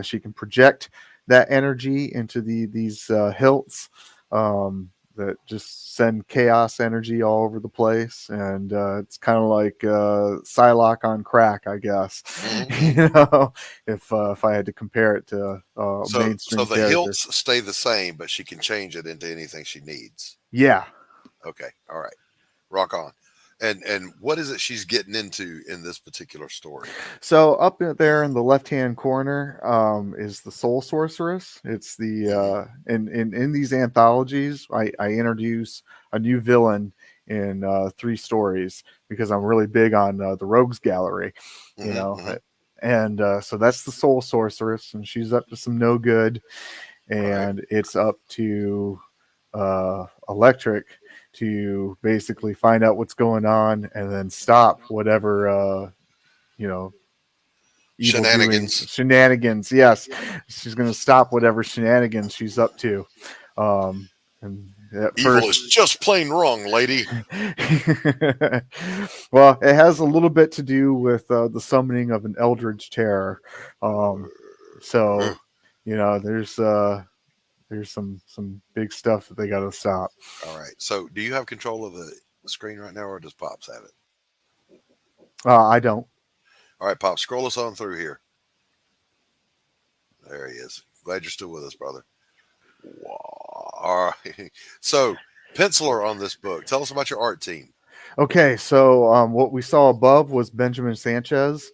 She can project that energy into these hilts that just send chaos energy all over the place, and it's kind of like Psylocke on crack, I guess. If I had to compare it to mainstream so the character. hilts stay the same, but she can change it into anything she needs. Yeah. Okay. All right. Rock on. And what is it she's getting into in this particular story? So up there in the left-hand corner is the Soul Sorceress. It's the in these anthologies, I introduce a new villain in 3 stories because I'm really big on the Rogues Gallery, you know. And so that's the Soul Sorceress, and she's up to some no good, and it's up to Electric to basically find out what's going on and then stop whatever evil doings, shenanigans. Yes, she's going to stop whatever shenanigans she's up to. And at Evil first, is just plain wrong, lady. well, it has a little bit to do with the summoning of an eldritch terror. So, there's some big stuff that they got to stop. All right. So, do you have control of the screen right now, or does Pops have it? I don't. All right, Pop, scroll us on through here. There he is. Glad you're still with us, brother. All right. So, penciler on this book. Tell us about your art team. Okay, so what we saw above was Benjamin Sanchez.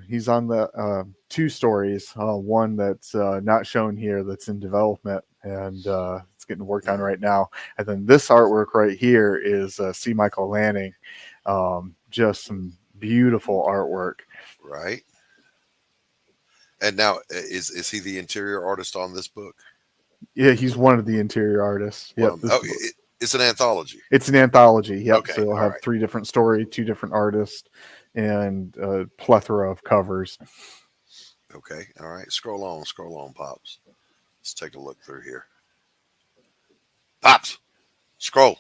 He's on the 2 stories. One that's not shown here that's in development, and it's getting worked on right now. And then this artwork right here is C. Michael Lanning. Just some beautiful artwork. Right. And now, is he the interior artist on this book? Yeah, he's one of the interior artists. Yep. It's an anthology. It's an anthology. Yep. Okay, So you'll have 3 different stories, 2 different artists, and a plethora of covers. Okay. All right. Scroll on, Pops. Let's take a look through here. Pops, scroll.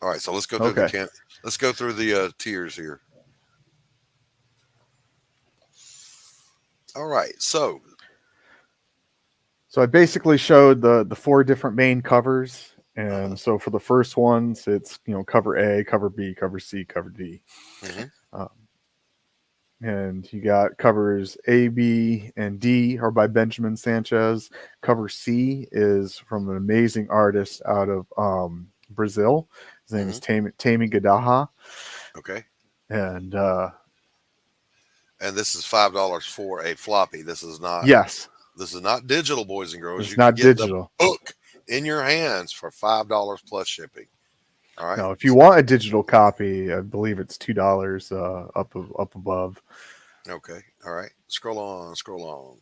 All right. So let's go through let's go through the tiers here. All right. So I basically showed the 4 different main covers. And so for the first ones, it's, cover A, cover B, cover C, cover D. Mm-hmm. And you got covers A, B, and D are by Benjamin Sanchez. Cover C is from an amazing artist out of Brazil. His name is Tami Gadaha. Okay. And this is $5 for a floppy. This is not. Yes. This is not digital, boys and girls. It's not digital. The book in your hands for $5 plus shipping. All right. Now, if you want a digital copy, I believe it's $2 up above. Okay. All right. Scroll on.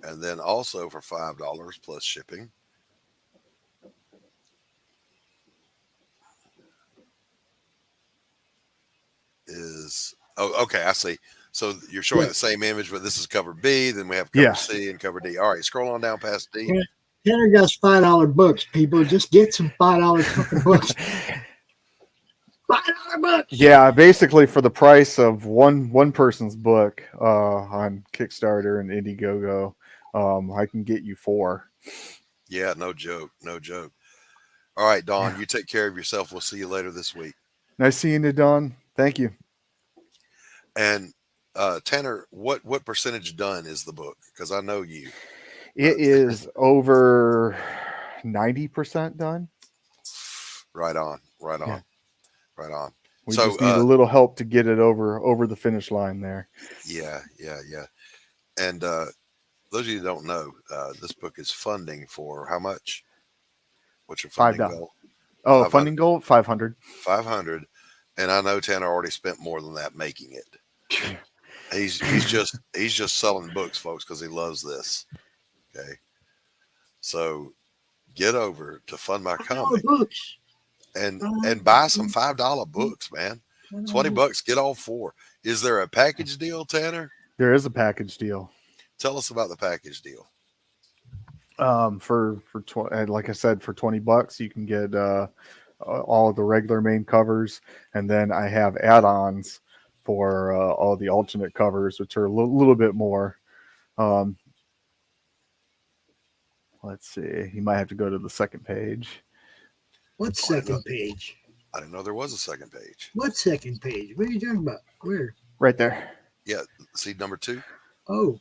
And then also for $5 plus shipping is okay. I see. So you're showing the same image, but this is cover B. Then we have cover C and cover D. All right. Scroll on down past D. Tanner got $5 books, people. Just get some $5 fucking books. $5 books. Yeah, basically for the price of one person's book on Kickstarter and Indiegogo, I can get you 4. Yeah, no joke. All right, Dawn, you take care of yourself. We'll see you later this week. Nice seeing you, Dawn. Thank you. And Tanner, what percentage done is the book? Because I know you. It is over 90% done. Right on. Yeah. Right on. We just need a little help to get it over the finish line there. Yeah. And those of you who don't know, this book is funding for how much? What's your funding goal? Oh, funding goal? 500. 500. And I know Tanner already spent more than that making it. He's just selling books, folks, because he loves this. Okay. So get over to Fund My Comic and buy some $5 books, man. $20, get all 4. Is there a package deal, Tanner? There is a package deal. Tell us about the package deal. Like I said, for $20, you can get all of the regular main covers, and then I have add-ons for all the alternate covers, which are a little bit more. Let's see. You might have to go to the second page. What second page? I didn't know there was a second page. What second page? What are you talking about? Where? Right there. Yeah. See number 2? Oh.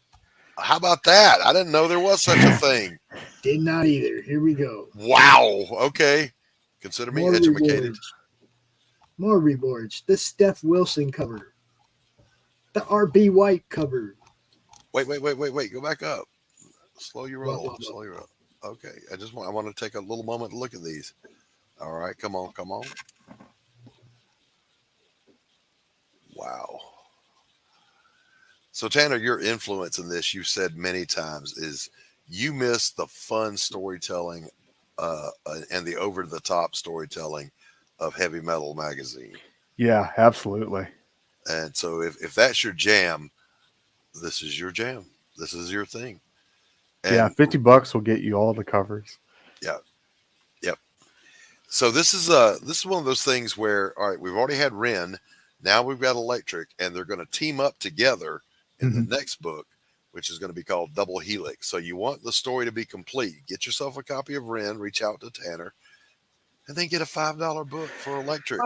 How about that? I didn't know there was such a thing. Did not either. Here we go. Wow. Okay. Consider me educated. More rewards. The Steph Wilson cover. The RB White cover. Wait. Go back up. Slow your roll. Okay. I want to take a little moment to look at these. All right. Come on. Wow. So Tanner, your influence in this, you've said many times, is you miss the fun storytelling and the over the top storytelling of Heavy Metal magazine. Yeah, absolutely. And so if that's your jam, this is your jam. This is your thing. Yeah, And $50 will get you all the covers. yeah, yep. So this is one of those things where, all right, we've already had Ren, now we've got Electric, and they're going to team up together in the next book, which is going to be called Double Helix. So you want the story to be complete. Get yourself a copy of Ren, reach out to Tanner, and then get a $5 book for Electric.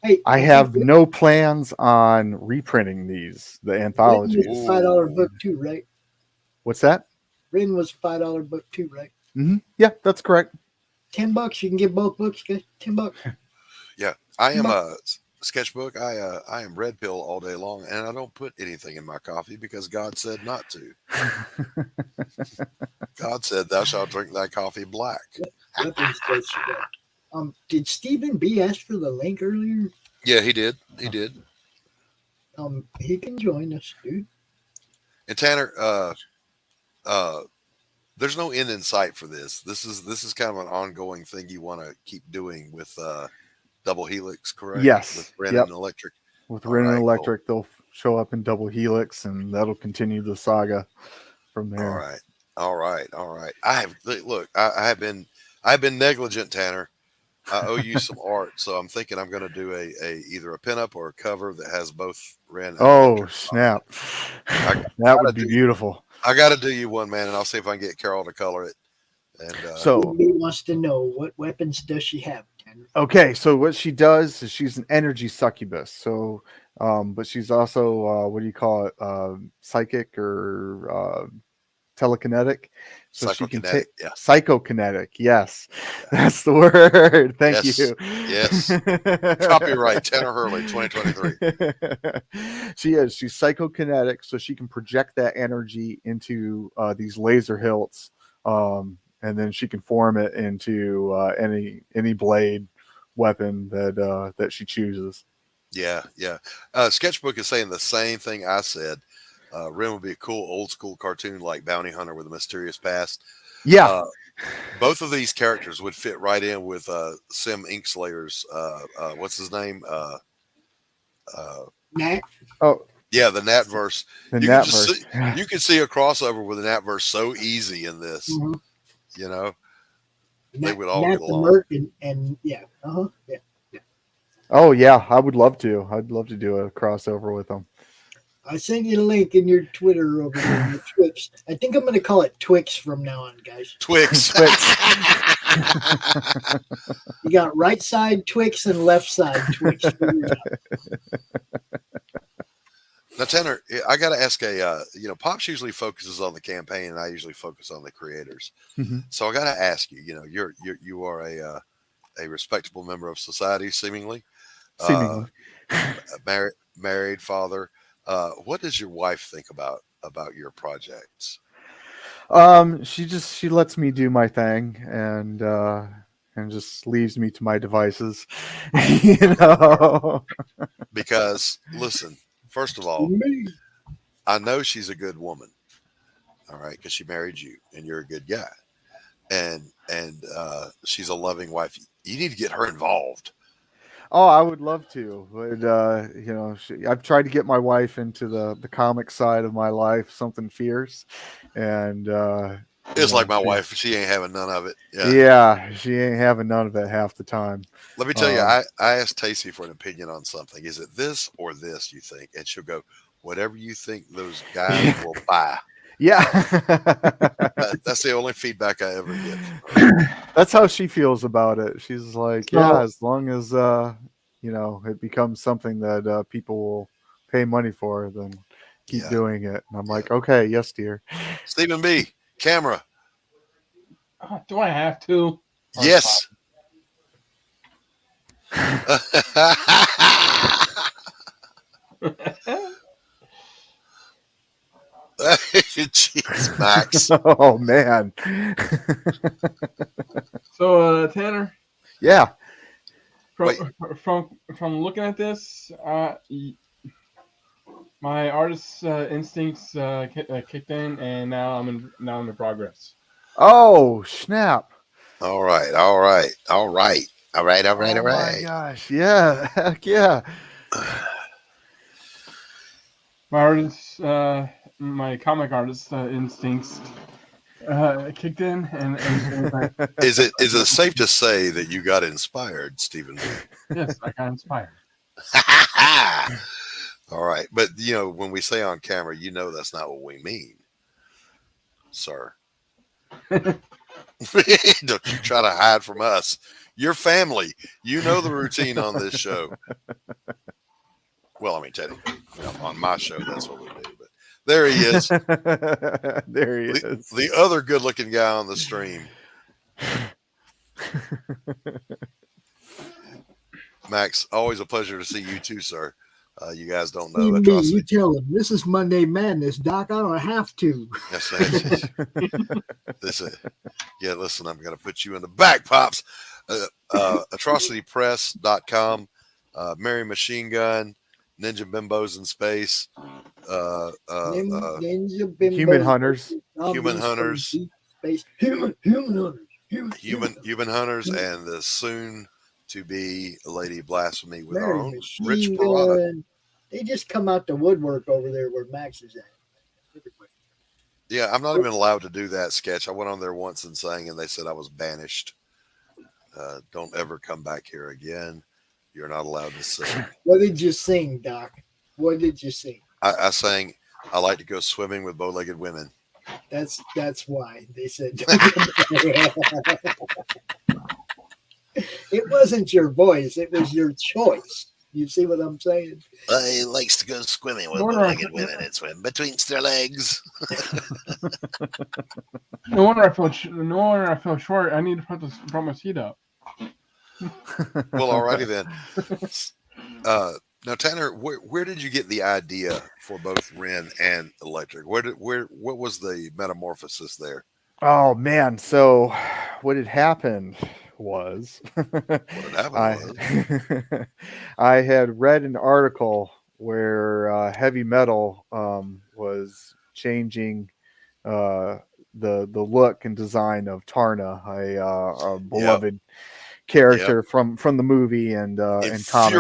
Hey, I have no plans on reprinting the anthologies. Ren was $5 book too, right? What's that? Ren was $5 book too, right? Yeah, that's correct. $10. You can get both books, guys. $10. Yeah, I am a sketchbook. I am red pill all day long, and I don't put anything in my coffee because God said not to. God said, "Thou shalt drink thy coffee black." Did Stephen B ask for the link earlier? Yeah, he did. He did. He can join us, dude. And Tanner, there's no end in sight for this. This is kind of an ongoing thing you want to keep doing with Double Helix, correct? Yes. With Ren and Electric. With Ren and Electric, they'll show up in Double Helix, and that'll continue the saga from there. All right. I have been negligent, Tanner. I owe you some art, so I'm thinking I'm going to do either a pinup or a cover that has both Ren. And Electric snap! That would be beautiful. I got to do you one, man, and I'll see if I can get Carol to color it. And so he wants to know, what weapons does she have, Tanner? Okay, so what she does is she's an energy succubus. So, but she's also what do you call it? Psychic or telekinetic. So she can take psychokinetic. Yes, that's the word. Thank you. Yes. Copyright Tanner Hervey 2023. She's psychokinetic, so she can project that energy into these laser hilts, and then she can form it into any blade weapon that she chooses. Yeah. Sketchbook is saying the same thing I said. Ren would be a cool old school cartoon like Bounty Hunter with a mysterious past. Yeah. Both of these characters would fit right in with Sim Inkslayer's what's his name? Nat. Oh. Yeah, the Natverse. You can see a crossover with the Natverse so easy in this. Mm-hmm. You know? They would all Nat get along. Merc and yeah. Yeah. Oh yeah, I would love to. I'd love to do a crossover with them. I sent you the link in your Twitter over there in the Twix. I think I'm going to call it Twix from now on, guys. Twix. You got right side Twix and left side Twix. Now, Tanner, I got to ask Pops usually focuses on the campaign, and I usually focus on the creators. Mm-hmm. So I got to ask you. You are a respectable member of society, seemingly. Married father. What does your wife think about your projects? She lets me do my thing and just leaves me to my devices. Because listen, first of all, I know she's a good woman. All right, because she married you and you're a good guy. And she's a loving wife. You need to get her involved. Oh, I would love to, but I've tried to get my wife into the comic side of my life, something fierce, and it's like my wife; she ain't having none of it. Yeah, she ain't having none of it half the time. Let me tell you, I asked Tacey for an opinion on something. Is it this or this? You think? And she'll go, whatever you think those guys will buy. Yeah, that's the only feedback I ever get. That's how she feels about it. She's like, yeah, as long as it becomes something that people will pay money for, then keep doing it. And I'm like, okay, yes, dear. Stephen B, camera. Do I have to? Yes. Jeez, Max. Oh man. So Tanner. Yeah. From looking at this, My artist instincts kicked in, and now I'm in progress. Oh snap! All right, all right, all right, all right, all right, Oh all my right. gosh! Yeah, heck yeah! My artist, my comic artist instincts kicked in, and like, Is it safe to say that you got inspired, Stephen? yes, I got inspired. All right, but when we say on camera, that's not what we mean, sir. Don't you try to hide from us. Your family, you know the routine on this show. Well, I mean, technically, on my show, that's what we do. But there he is. There he is. The other good-looking guy on the stream. Max, always a pleasure to see you too, sir. You guys don't know You Atrocity. tell him this is Monday Madness, Doc. I don't have to. Yes, yeah, listen, I'm going to put you in the back, Pops. Atrocitypress.com, Mary Machine Gun, Ninja Bimbos in Space, Ninja Bimbos, Human Hunters, Human Hunters, Human Hunters, Human Hunters, and the soon to be Lady Blasphemy with Mary our own Machine Rich Parada. Gun. They just come out the woodwork over there where Max is at. Yeah, I'm not even allowed to do that sketch. I went on there once and sang, and they said I was banished. Don't ever come back here again. You're not allowed to sing. What did you sing, Doc? What did you sing? I sang, I like to go swimming with bow-legged women. That's why they said. It wasn't your voice; it was your choice. You see what I'm saying? He likes to go swimming with bow-legged women and swim between their legs. No wonder I feel short. I need to put my seat up. Well, alrighty then. Now, Tanner, where did you get the idea for both Ren and Electric? What was the metamorphosis there? Oh man! So what had happened was, I had read an article where heavy metal was changing the look and design of Tarna, a beloved character from the movie and comic itself.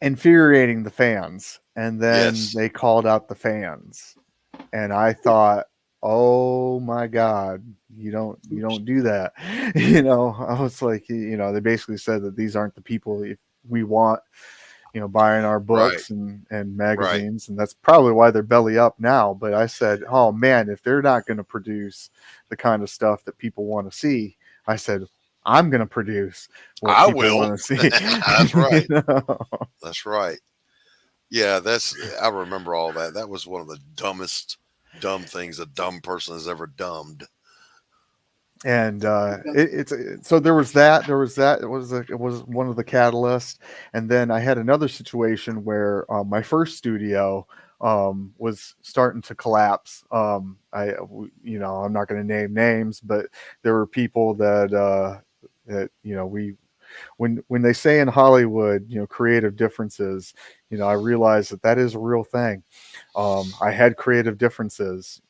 Infuriating the fans, and then they called out the fans, and I thought, oh my God, you don't do that. I was like, they basically said that these aren't the people we want, buying our books and magazines. And that's probably why they're belly up now. But I said, oh man, if they're not going to produce the kind of stuff that people want to see, I said, I'm going to produce what people want to see. That's right. That's right. Yeah, I remember all that. That was one of the dumbest dumb things a dumb person has ever dumbed. And so there was that. It was one of the catalysts. And then I had another situation where my first studio was starting to collapse. I'm not going to name names, but there were people that when they say in Hollywood, creative differences, I realized that is a real thing. I had creative differences,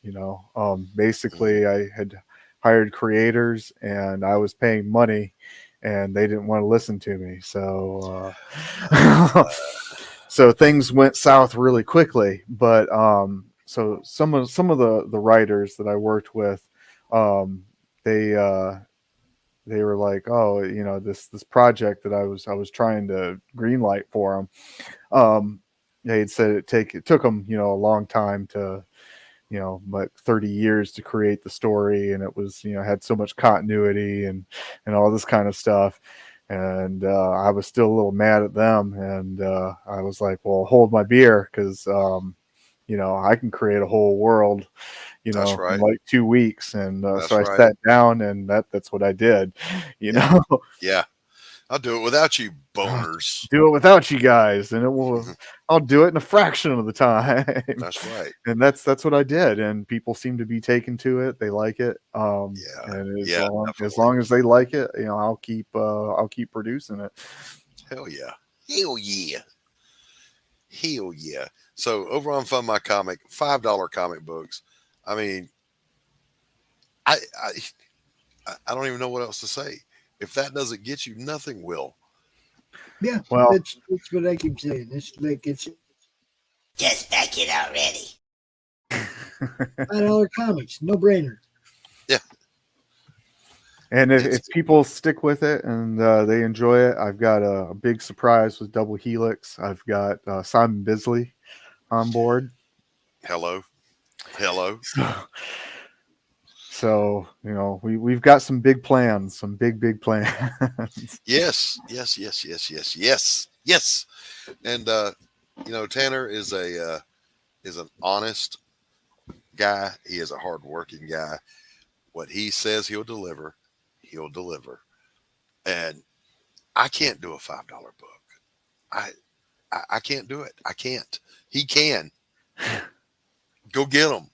basically I had hired creators and I was paying money and they didn't want to listen to me. So, so things went south really quickly, but, so some of the writers that I worked with, they were like, oh, this project that I was trying to greenlight for them. They had said it took them, a long time to, like 30 years to create the story. And it was, had so much continuity and all this kind of stuff. And I was still a little mad at them. And I was like, well, hold my beer. Cause, I can create a whole world, in like 2 weeks. And so I sat down and that's what I did, know? Yeah. I'll do it without you, boners. Do it without you guys, and I'll do it in a fraction of the time. That's right. And that's what I did, and people seem to be taken to it. They like it. And as long as they like it, I'll keep producing it. Hell yeah. Hell yeah. Hell yeah. So over on Fund My Comic, $5 comic books. I mean, I, I don't even know what else to say. If that doesn't get you, nothing will. Yeah, Well, that's what I keep saying. It's like it's Just back it already. $5 comics, no brainer. Yeah. And if people stick with it and they enjoy it, I've got a big surprise with Double Helix. I've got Simon Bisley on board. Hello. So we've got some big plans, some big plans. Yes. And Tanner is an honest guy. He is a hardworking guy. What he says he'll deliver. And I can't do a $5 book. I can't do it. I can't. He can. Go get him.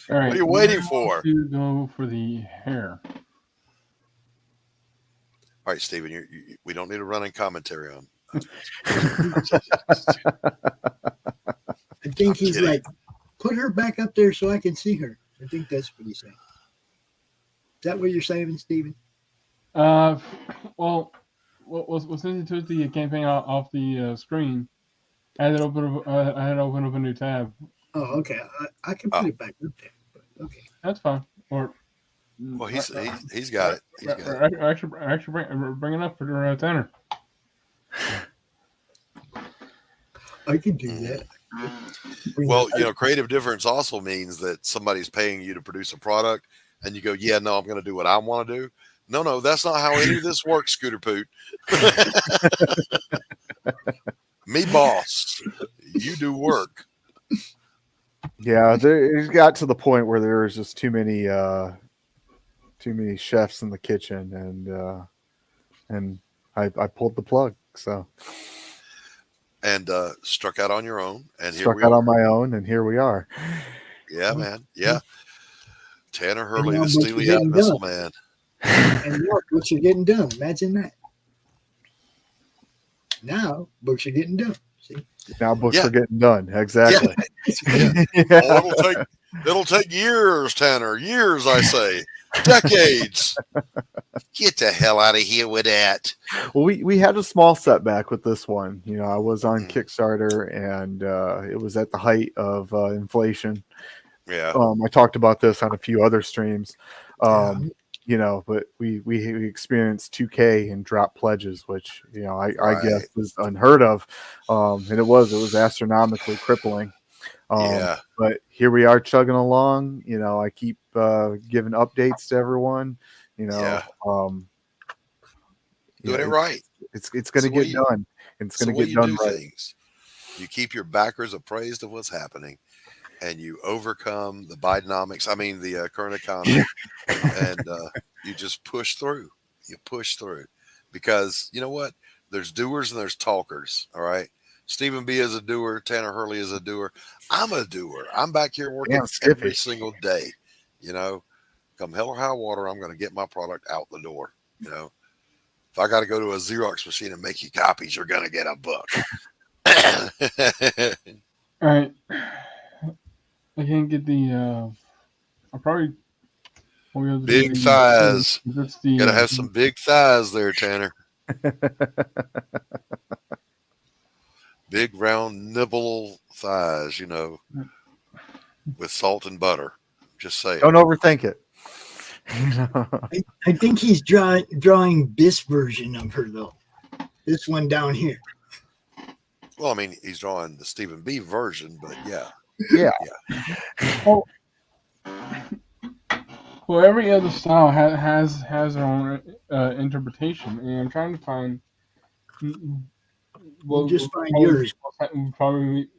All right, What are you waiting for? To go for the hair. All right, Stephen, we don't need a running commentary on. I think he's kidding. like, put her back up there so I can see her. I think that's what he's saying. Is that what you're saying, Stephen? Well, since he took the campaign off the screen, I had to open up a new tab. Oh, okay. I can put it back up there. But okay, that's fine. Or well, he's got it. He's got it. Actually, bring it up for Tanner. I can do that. Well, creative difference also means that somebody's paying you to produce a product, and you go, "Yeah, no, I'm going to do what I want to do." No, that's not how any of this works, Scooter Poot. Me, boss. You do work. Yeah, it got to the point where there was just too many chefs in the kitchen, and I pulled the plug. So. And struck out on your own, and struck out on my own, and here we are. Yeah, man. Yeah, Tanner Hervey, the Steely Eyed Missile Man. And now books are getting done. Imagine that. Now books are getting done. See? Now books are getting done. Exactly. Yeah. Oh, it'll take years, Tanner. Years, I say. Decades. Get the hell out of here with that. Well, we had a small setback with this one. I was on Kickstarter, and it was at the height of inflation. Yeah. I talked about this on a few other streams. But we experienced 2K and drop pledges, which I guess was unheard of, and it was astronomically crippling. But here we are chugging along. I keep giving updates to everyone. Doing it right. It's going to get done. It's going to get done right. Things. You keep your backers appraised of what's happening, and you overcome the Bidenomics. I mean, the current economy, and you just push through. You push through, because you know what? There's doers and there's talkers. All right. Stephen B is a doer. Tanner Hervey is a doer. I'm a doer. I'm back here working every single day. Come hell or high water, I'm going to get my product out the door. If I got to go to a Xerox machine and make you copies, you're going to get a book. All right. I can't get the. I'll probably. Big thighs. Gotta have some big thighs there, Tanner. Big round nibble thighs, with salt and butter. Just saying. Don't overthink it. I think he's drawing this version of her though. This one down here. Well, I mean, he's drawing the Stephen B version, but yeah. Well, every other style has their own interpretation, and I'm trying to find. Well, just find yours. Probably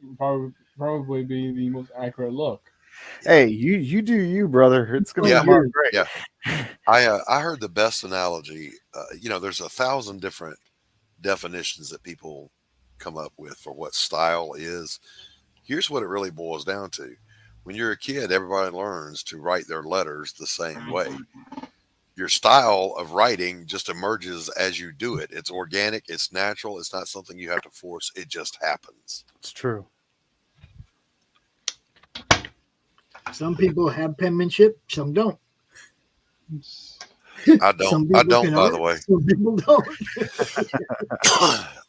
be the most accurate look. Hey, you do you, brother. It's gonna come out great. Yeah, I heard the best analogy. There's 1,000 different definitions that people come up with for what style is. Here's what it really boils down to. When you're a kid, everybody learns to write their letters the same way. your style of writing just emerges as you do it. It's organic. It's natural. It's not something you have to force. It just happens. It's true. Some people have penmanship, some don't. I don't. I don't. By the way, some people don't.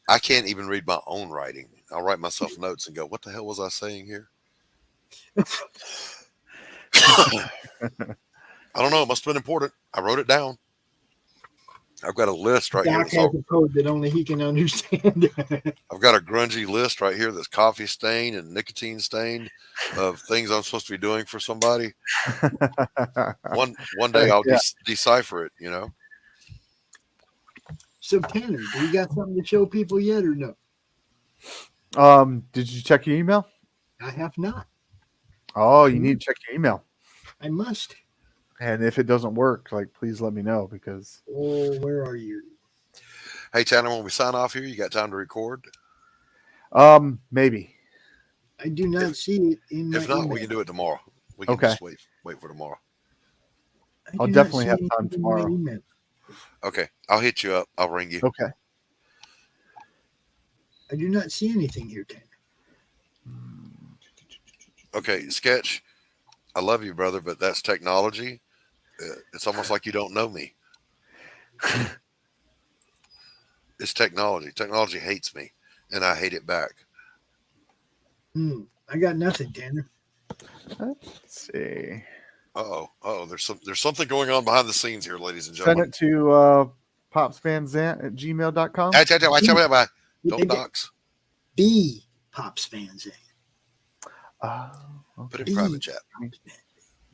I can't even read my own writing. I'll write myself notes and go, "What the hell was I saying here?" I don't know. It must have been important. I wrote it down. I've got a list right here. Doc has a code that only he can understand. I've got a grungy list right here that's coffee stained and nicotine stained of things I'm supposed to be doing for somebody. One day I'll decipher it, you know. So Tanner, do you got something to show people yet or no? Did you check your email? I have not. Oh, you need to check your email. I must. And if it doesn't work, like, please let me know because. Oh, where are you? Hey, Tanner, when we sign off here, you got time to record? Maybe. I do not see it in my If not, email. we can do it tomorrow. We can just wait for tomorrow. I'll definitely have time tomorrow. Okay. I'll hit you up. I'll ring you. Okay. I do not see anything here, Tanner. Okay, Sketch. I love you, brother, but that's technology. It's almost like you don't know me. It's technology. Technology hates me, and I hate it back. I got nothing, Tanner. Let's see. Oh, there's something going on behind the scenes here, ladies and gentlemen. Send it to popsfanzant@gmail.com. Don't dox. The Pops Fans. Put it in private chat.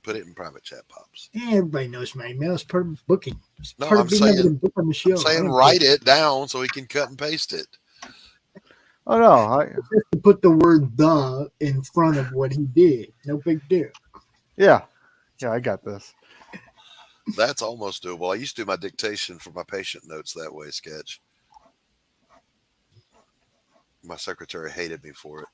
Put it in private chat, Pops. Everybody knows my email. It's part of booking. It's No, part I'm of being able to saying, book on the show. I'm saying write it down so he can cut and paste it. Oh no! Just to put the word "the" in front of what he did. No big deal. Yeah, I got this. That's almost doable. I used to do my dictation for my patient notes that way, Sketch. My secretary hated me for it.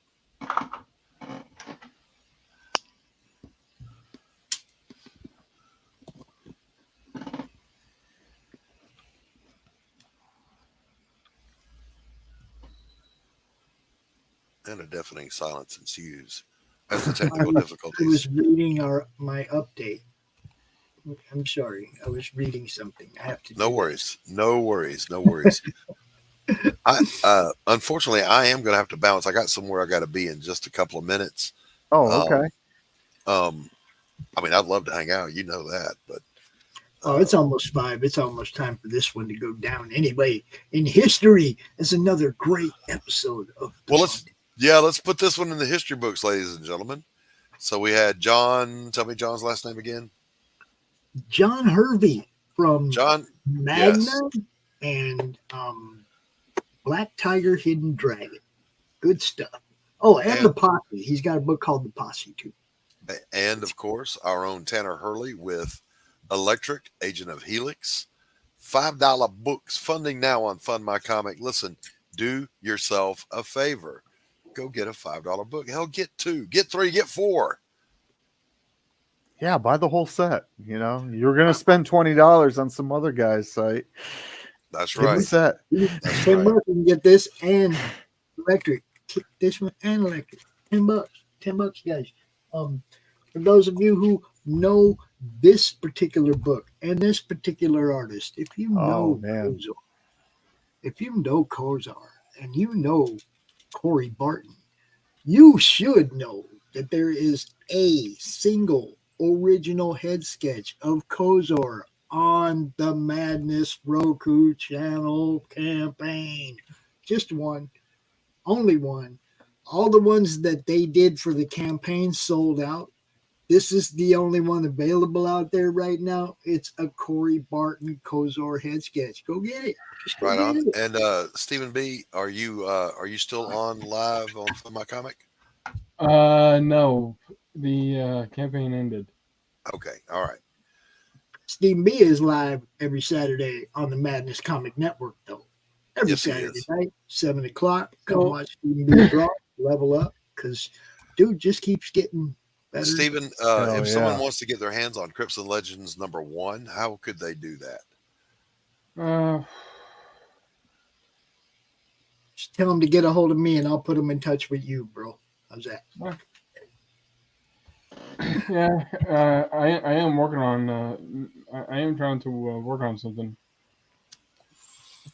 And a deafening silence ensues as the technical I difficulties. was reading my update. I'm sorry. I was reading something. I have to. No worries. Unfortunately, I am going to have to bounce. I got somewhere I got to be in just a couple of minutes. Oh, okay. I mean, I'd love to hang out. You know that, but. It's almost 5. It's almost time for this one to go down. Anyway, in history is another great episode of. Let's put this one in the history books, ladies and gentlemen. So we had John. Tell me John's last name again. John Hervey from Magna yes. and Black Tiger, Hidden Dragon. Good stuff. Oh, and the Posse. He's got a book called The Posse too. And of course, our own Tanner Hurley with Electric, Agent of Helix. $5 books. Funding now on Fund My Comic. Listen, do yourself a favor. Go get a $5 book. Hell, get 2, get 3, get 4. Yeah, buy the whole set. You know, you're going to spend $20 on some other guy's site. That's Get right. the set. That's $10 right. bucks, you can get this and Electric. This one and Electric. $10. $10, guys. For those of you who know this particular book and this particular artist, if you know Kozar, and you know Corey Barton, you should know that there is a single original head sketch of Kozar on the Madness Roku channel campaign. Just one, only one. All the ones that they did for the campaign sold out. This is the only one available out there right now. It's a Corey Barton Kozar head sketch. Go get it. Just go Right get on. it. And Stephen B, are you still on live on Fund My Comic? No, the campaign ended. Okay, all right. Stephen B is live every Saturday on the Madness Comic Network, though. Every Yes, he Saturday is. night, 7 o'clock. Come So- watch Stephen B draw, level up, because dude just keeps getting better. Stephen, Oh, if someone yeah. wants to get their hands on Crypts and Legends #1, how could they do that? Just tell them to get a hold of me, and I'll put them in touch with you, bro. How's that? Yeah, I am working on. I am trying to work on something.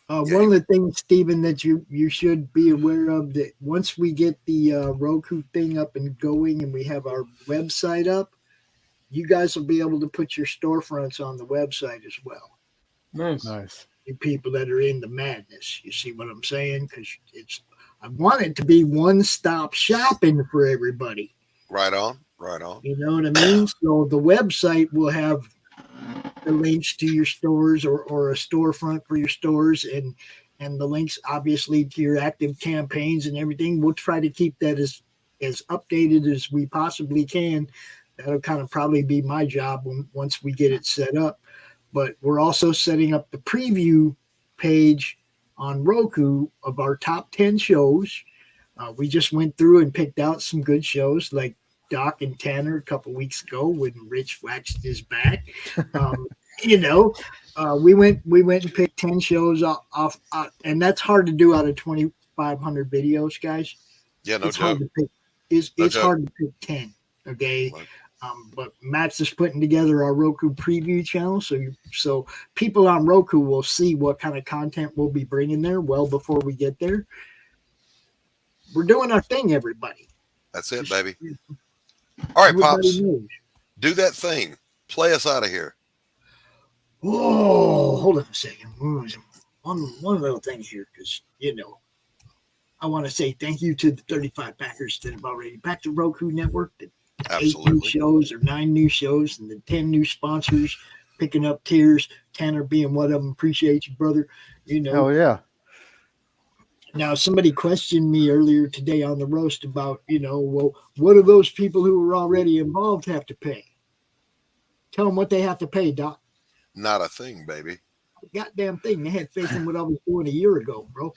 One of the things, Stephen, that you should be aware of, that once we get the Roku thing up and going and we have our website up, you guys will be able to put your storefronts on the website as well. Nice. You people that are in the madness, you see what I'm saying? Because I want it to be one-stop shopping for everybody. Right on. You know what I mean? So the website will have the links to your stores or a storefront for your stores and the links obviously to your active campaigns and everything. We'll try to keep that as updated as we possibly can. That'll kind of probably be my job once we get it set up. But we're also setting up the preview page on Roku of our top 10 shows. We just went through and picked out some good shows like Doc and Tanner a couple weeks ago when Rich waxed his back. We went and picked 10 shows off, and that's hard to do out of 2,500 videos, guys. Yeah, no it's joke. Hard to pick. It's hard to pick 10. Okay. But Matt's just putting together our Roku preview channel, so people on Roku will see what kind of content we'll be bringing there well before we get there. We're doing our thing, everybody. That's it, baby. All right, Everybody Pops. knows. Do that thing. Play us out of here. Whoa, hold on a second. One little thing here, because, I want to say thank you to the 35 backers that have already backed the Roku network, the 8 new shows or 9 new shows, and the 10 new sponsors picking up tiers. Tanner being one of them. Appreciate you, brother. Oh, yeah. Now, somebody questioned me earlier today on the roast about, well, what do those people who are already involved have to pay? Tell them what they have to pay, Doc. Not a thing, baby. Goddamn thing. They had faith in what I was doing a year ago, bro.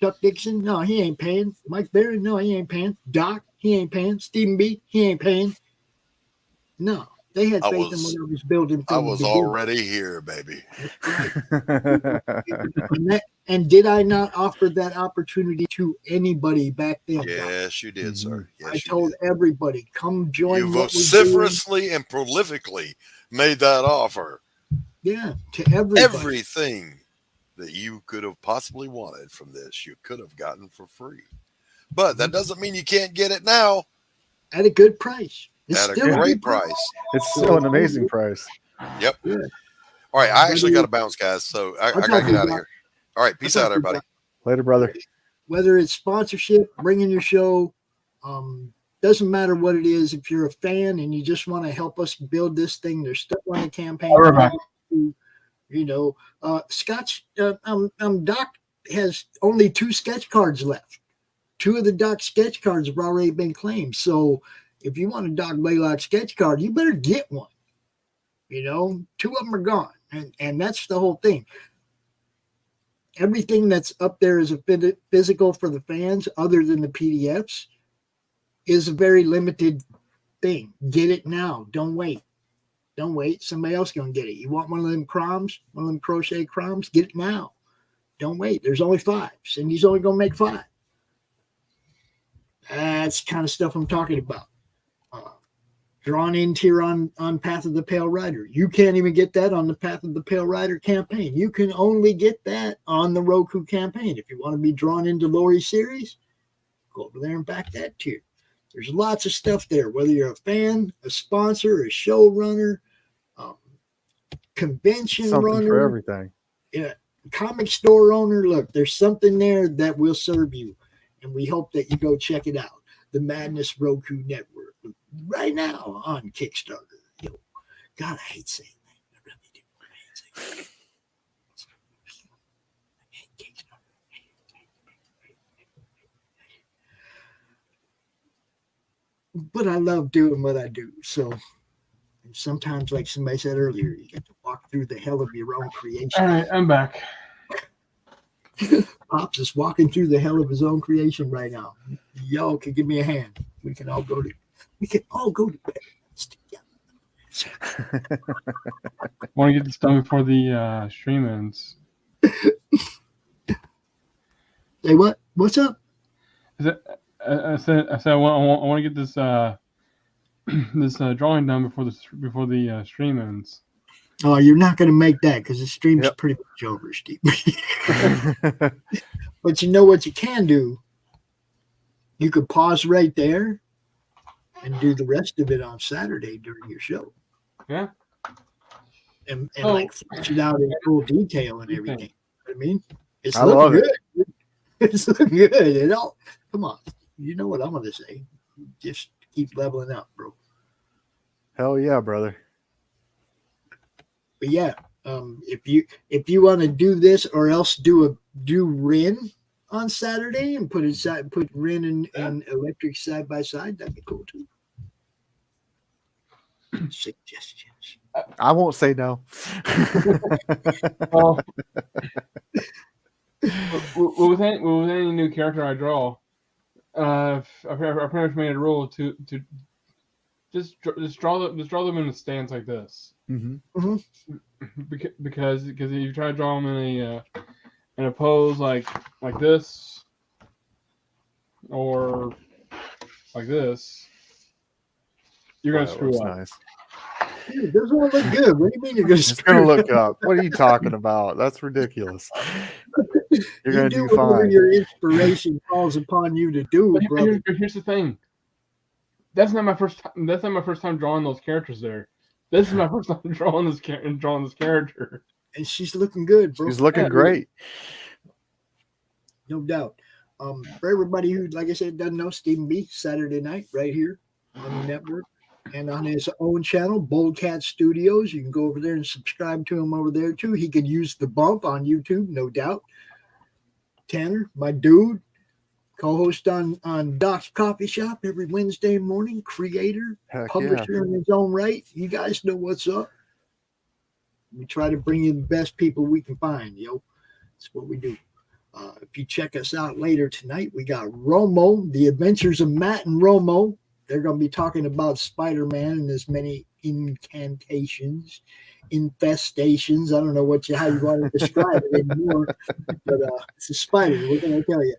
Chuck Dixon, no, he ain't paying. Mike Barron, no, he ain't paying. Doc, he ain't paying. Stephen B, he ain't paying. No, they had faith in what I was building. I was already here, baby. And did I not offer that opportunity to anybody back then? Yes, you did, sir. Yes, I told everybody, come join. You vociferously and prolifically made that offer. Yeah, to everybody. Everything that you could have possibly wanted from this, you could have gotten for free. But that doesn't mean you can't get it now. At a good price. At a great price. It's still an amazing price. Yep. Yeah. All right, I actually got to bounce, guys, so I got to get out of here. All right, peace out, everybody. Later, brother. Whether it's sponsorship, bringing your show, doesn't matter what it is. If you're a fan and you just want to help us build this thing, there's stuff on the campaign. Scotch, Doc has only 2 sketch cards left. 2 of the Doc sketch cards have already been claimed. So if you want a Doc Blaylock sketch card, you better get one. 2 of them are gone. And that's the whole thing. Everything that's up there is a physical for the fans, other than the PDFs, is a very limited thing. Get it now. Don't wait. Don't wait. Somebody else going to get it. You want one of them croms, one of them crochet croms? Get it now. Don't wait. There's only 5. Cindy's only going to make 5. That's the kind of stuff I'm talking about. Drawn in tier on Path of the Pale Rider. You can't even get that on the Path of the Pale Rider campaign. You can only get that on the Roku campaign. If you want to be drawn into Lori's series, go over there and back that tier. There's lots of stuff there, whether you're a fan, a sponsor, a showrunner, convention something runner. For everything. Yeah, comic store owner. Look, there's something there that will serve you. And we hope that you go check it out. The Madness Roku Network. Right now on Kickstarter. God, I hate saying that. I really do. I hate saying that. I hate Kickstarter. But I love doing what I do. So sometimes, like somebody said earlier, you get to walk through the hell of your own creation. All right, I'm back. Pops is walking through the hell of his own creation right now. Y'all can give me a hand. We can all go We can all go to bed. Want to get this done before the stream ends. Say what? What's up? I said I want to get this this drawing done before the stream ends. Oh, you're not going to make that because the stream's pretty much over, Steve. But you know what you can do? You could pause right there and do the rest of it on Saturday during your show. Yeah. And like flesh it out in full detail and everything. You know what I mean? It's I looking love good. it. It's looking good. It all, come on. You know what I'm going to say. Just keep leveling up, bro. Hell yeah, brother. But yeah, if you want to do this or else do Rin on Saturday and put Rin and Electric side by side, that'd be cool too. Suggestions. I won't say no. Well, with any new character I draw, I pretty much made a rule to just draw them in a stance like this. Mm-hmm. Because if you try to draw them in a pose like this or like this, you're gonna screw up. Nice. Dude, those won't look good. What do you mean you're gonna? It's gonna look up. What are you talking about? That's ridiculous. You're gonna do whatever fine. your inspiration calls upon you to do, brother. Here's the thing. That's not my first time. That's not my first time drawing those characters there. This is my first time drawing this character. And she's looking good, bro. She's looking great. No doubt. For everybody who, like I said, doesn't know Stephen B, Saturday night right here on the network and on his own channel, Bold Cat Studios. You can go over there and subscribe to him over there too. He could use the bump on YouTube, no doubt. Tanner, my dude, co-host on Doc's Coffee Shop every Wednesday morning, creator, publisher in his own right. You guys know what's up. We try to bring you the best people we can find, yo. That's what we do. If you check us out later tonight, we got Romo, The Adventures of Matt and Romo. They're going to be talking about Spider-Man and his many incantations, infestations. I don't know how you want to describe it anymore, but it's a spider. We're going to tell you.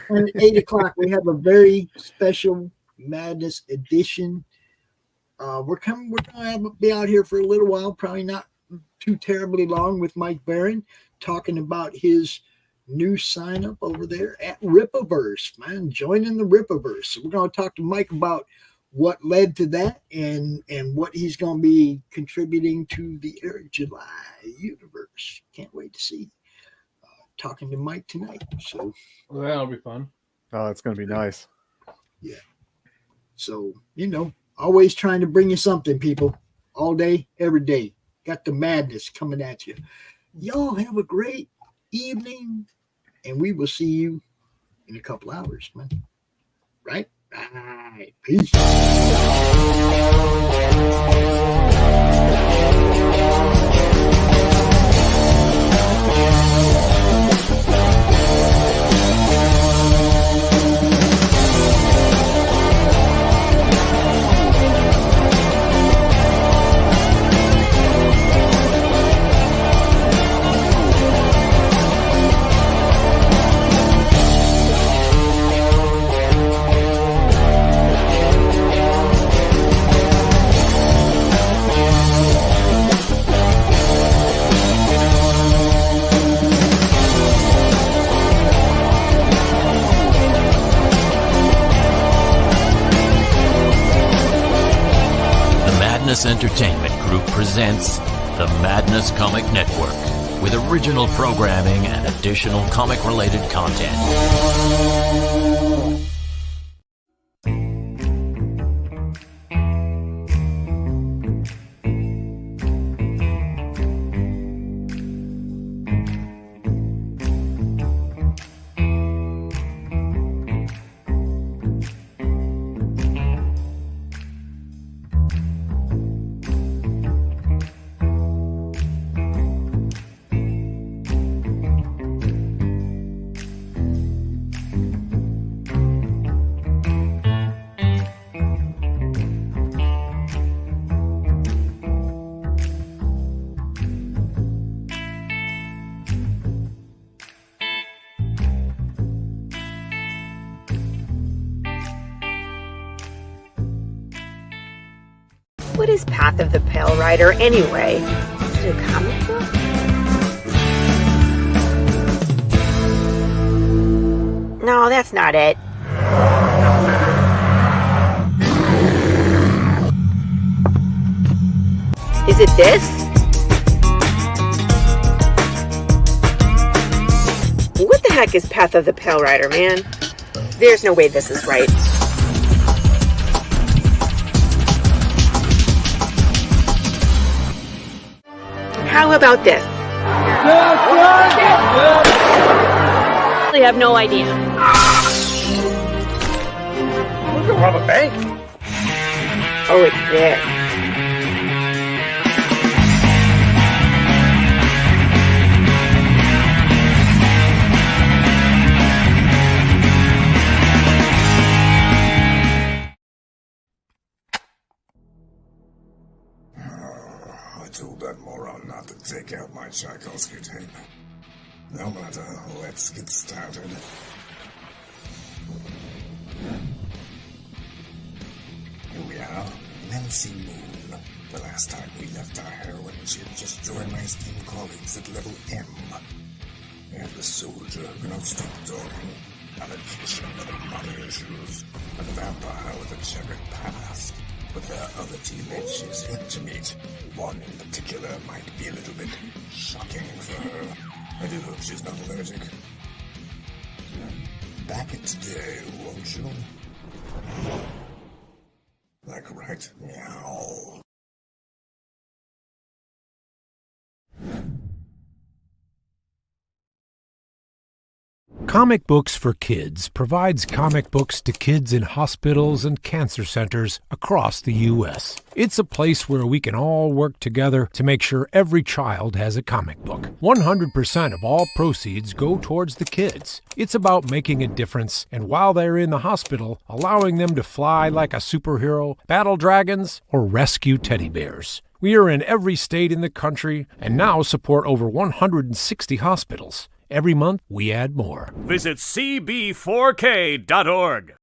And at 8 o'clock, we have a very special Madness edition. We're going to be out here for a little while, probably not too terribly long, with Mike Barron talking about his new sign up over there at Rippaverse, man, joining the Rippaverse. So we're going to talk to Mike about what led to that and what he's going to be contributing to the Eric July universe. Can't wait to see. Talking to Mike tonight. So well, that'll be fun. Oh, it's going to be nice. Yeah. So, always trying to bring you something, people. All day, every day. Got the madness coming at you. Y'all have a great evening, and we will see you in a couple hours, man. Right? All right. Peace. Madness Entertainment Group presents the Madness Comic Network with original programming and additional comic-related content. is Path of the Pale Rider anyway? Is it a comic book? No, that's not it. Is it this? What the heck is Path of the Pale Rider, man? There's no way this is right. How about this? I have no idea. We're gonna rob a bank. Oh, it's this. I told that moron not to take out my Tchaikovsky tape. No matter, let's get started. Here we are, Nancy Moon. The last time we left our heroine, she had just joined my esteemed colleagues at level M. And the soldier who cannot stop talking, a magician with money issues, and a vampire with a checkered past. But there are other teammates she's yet to meet. One in particular might be a little bit shocking for her. I do hope she's not allergic. Back it today, won't you? Like right meow. Comic Books for Kids provides comic books to kids in hospitals and cancer centers across the U.S. It's a place where we can all work together to make sure every child has a comic book. 100% of all proceeds go towards the kids. It's about making a difference, and while they're in the hospital, allowing them to fly like a superhero, battle dragons, or rescue teddy bears. We are in every state in the country and now support over 160 hospitals. Every month, we add more. Visit cb4k.org.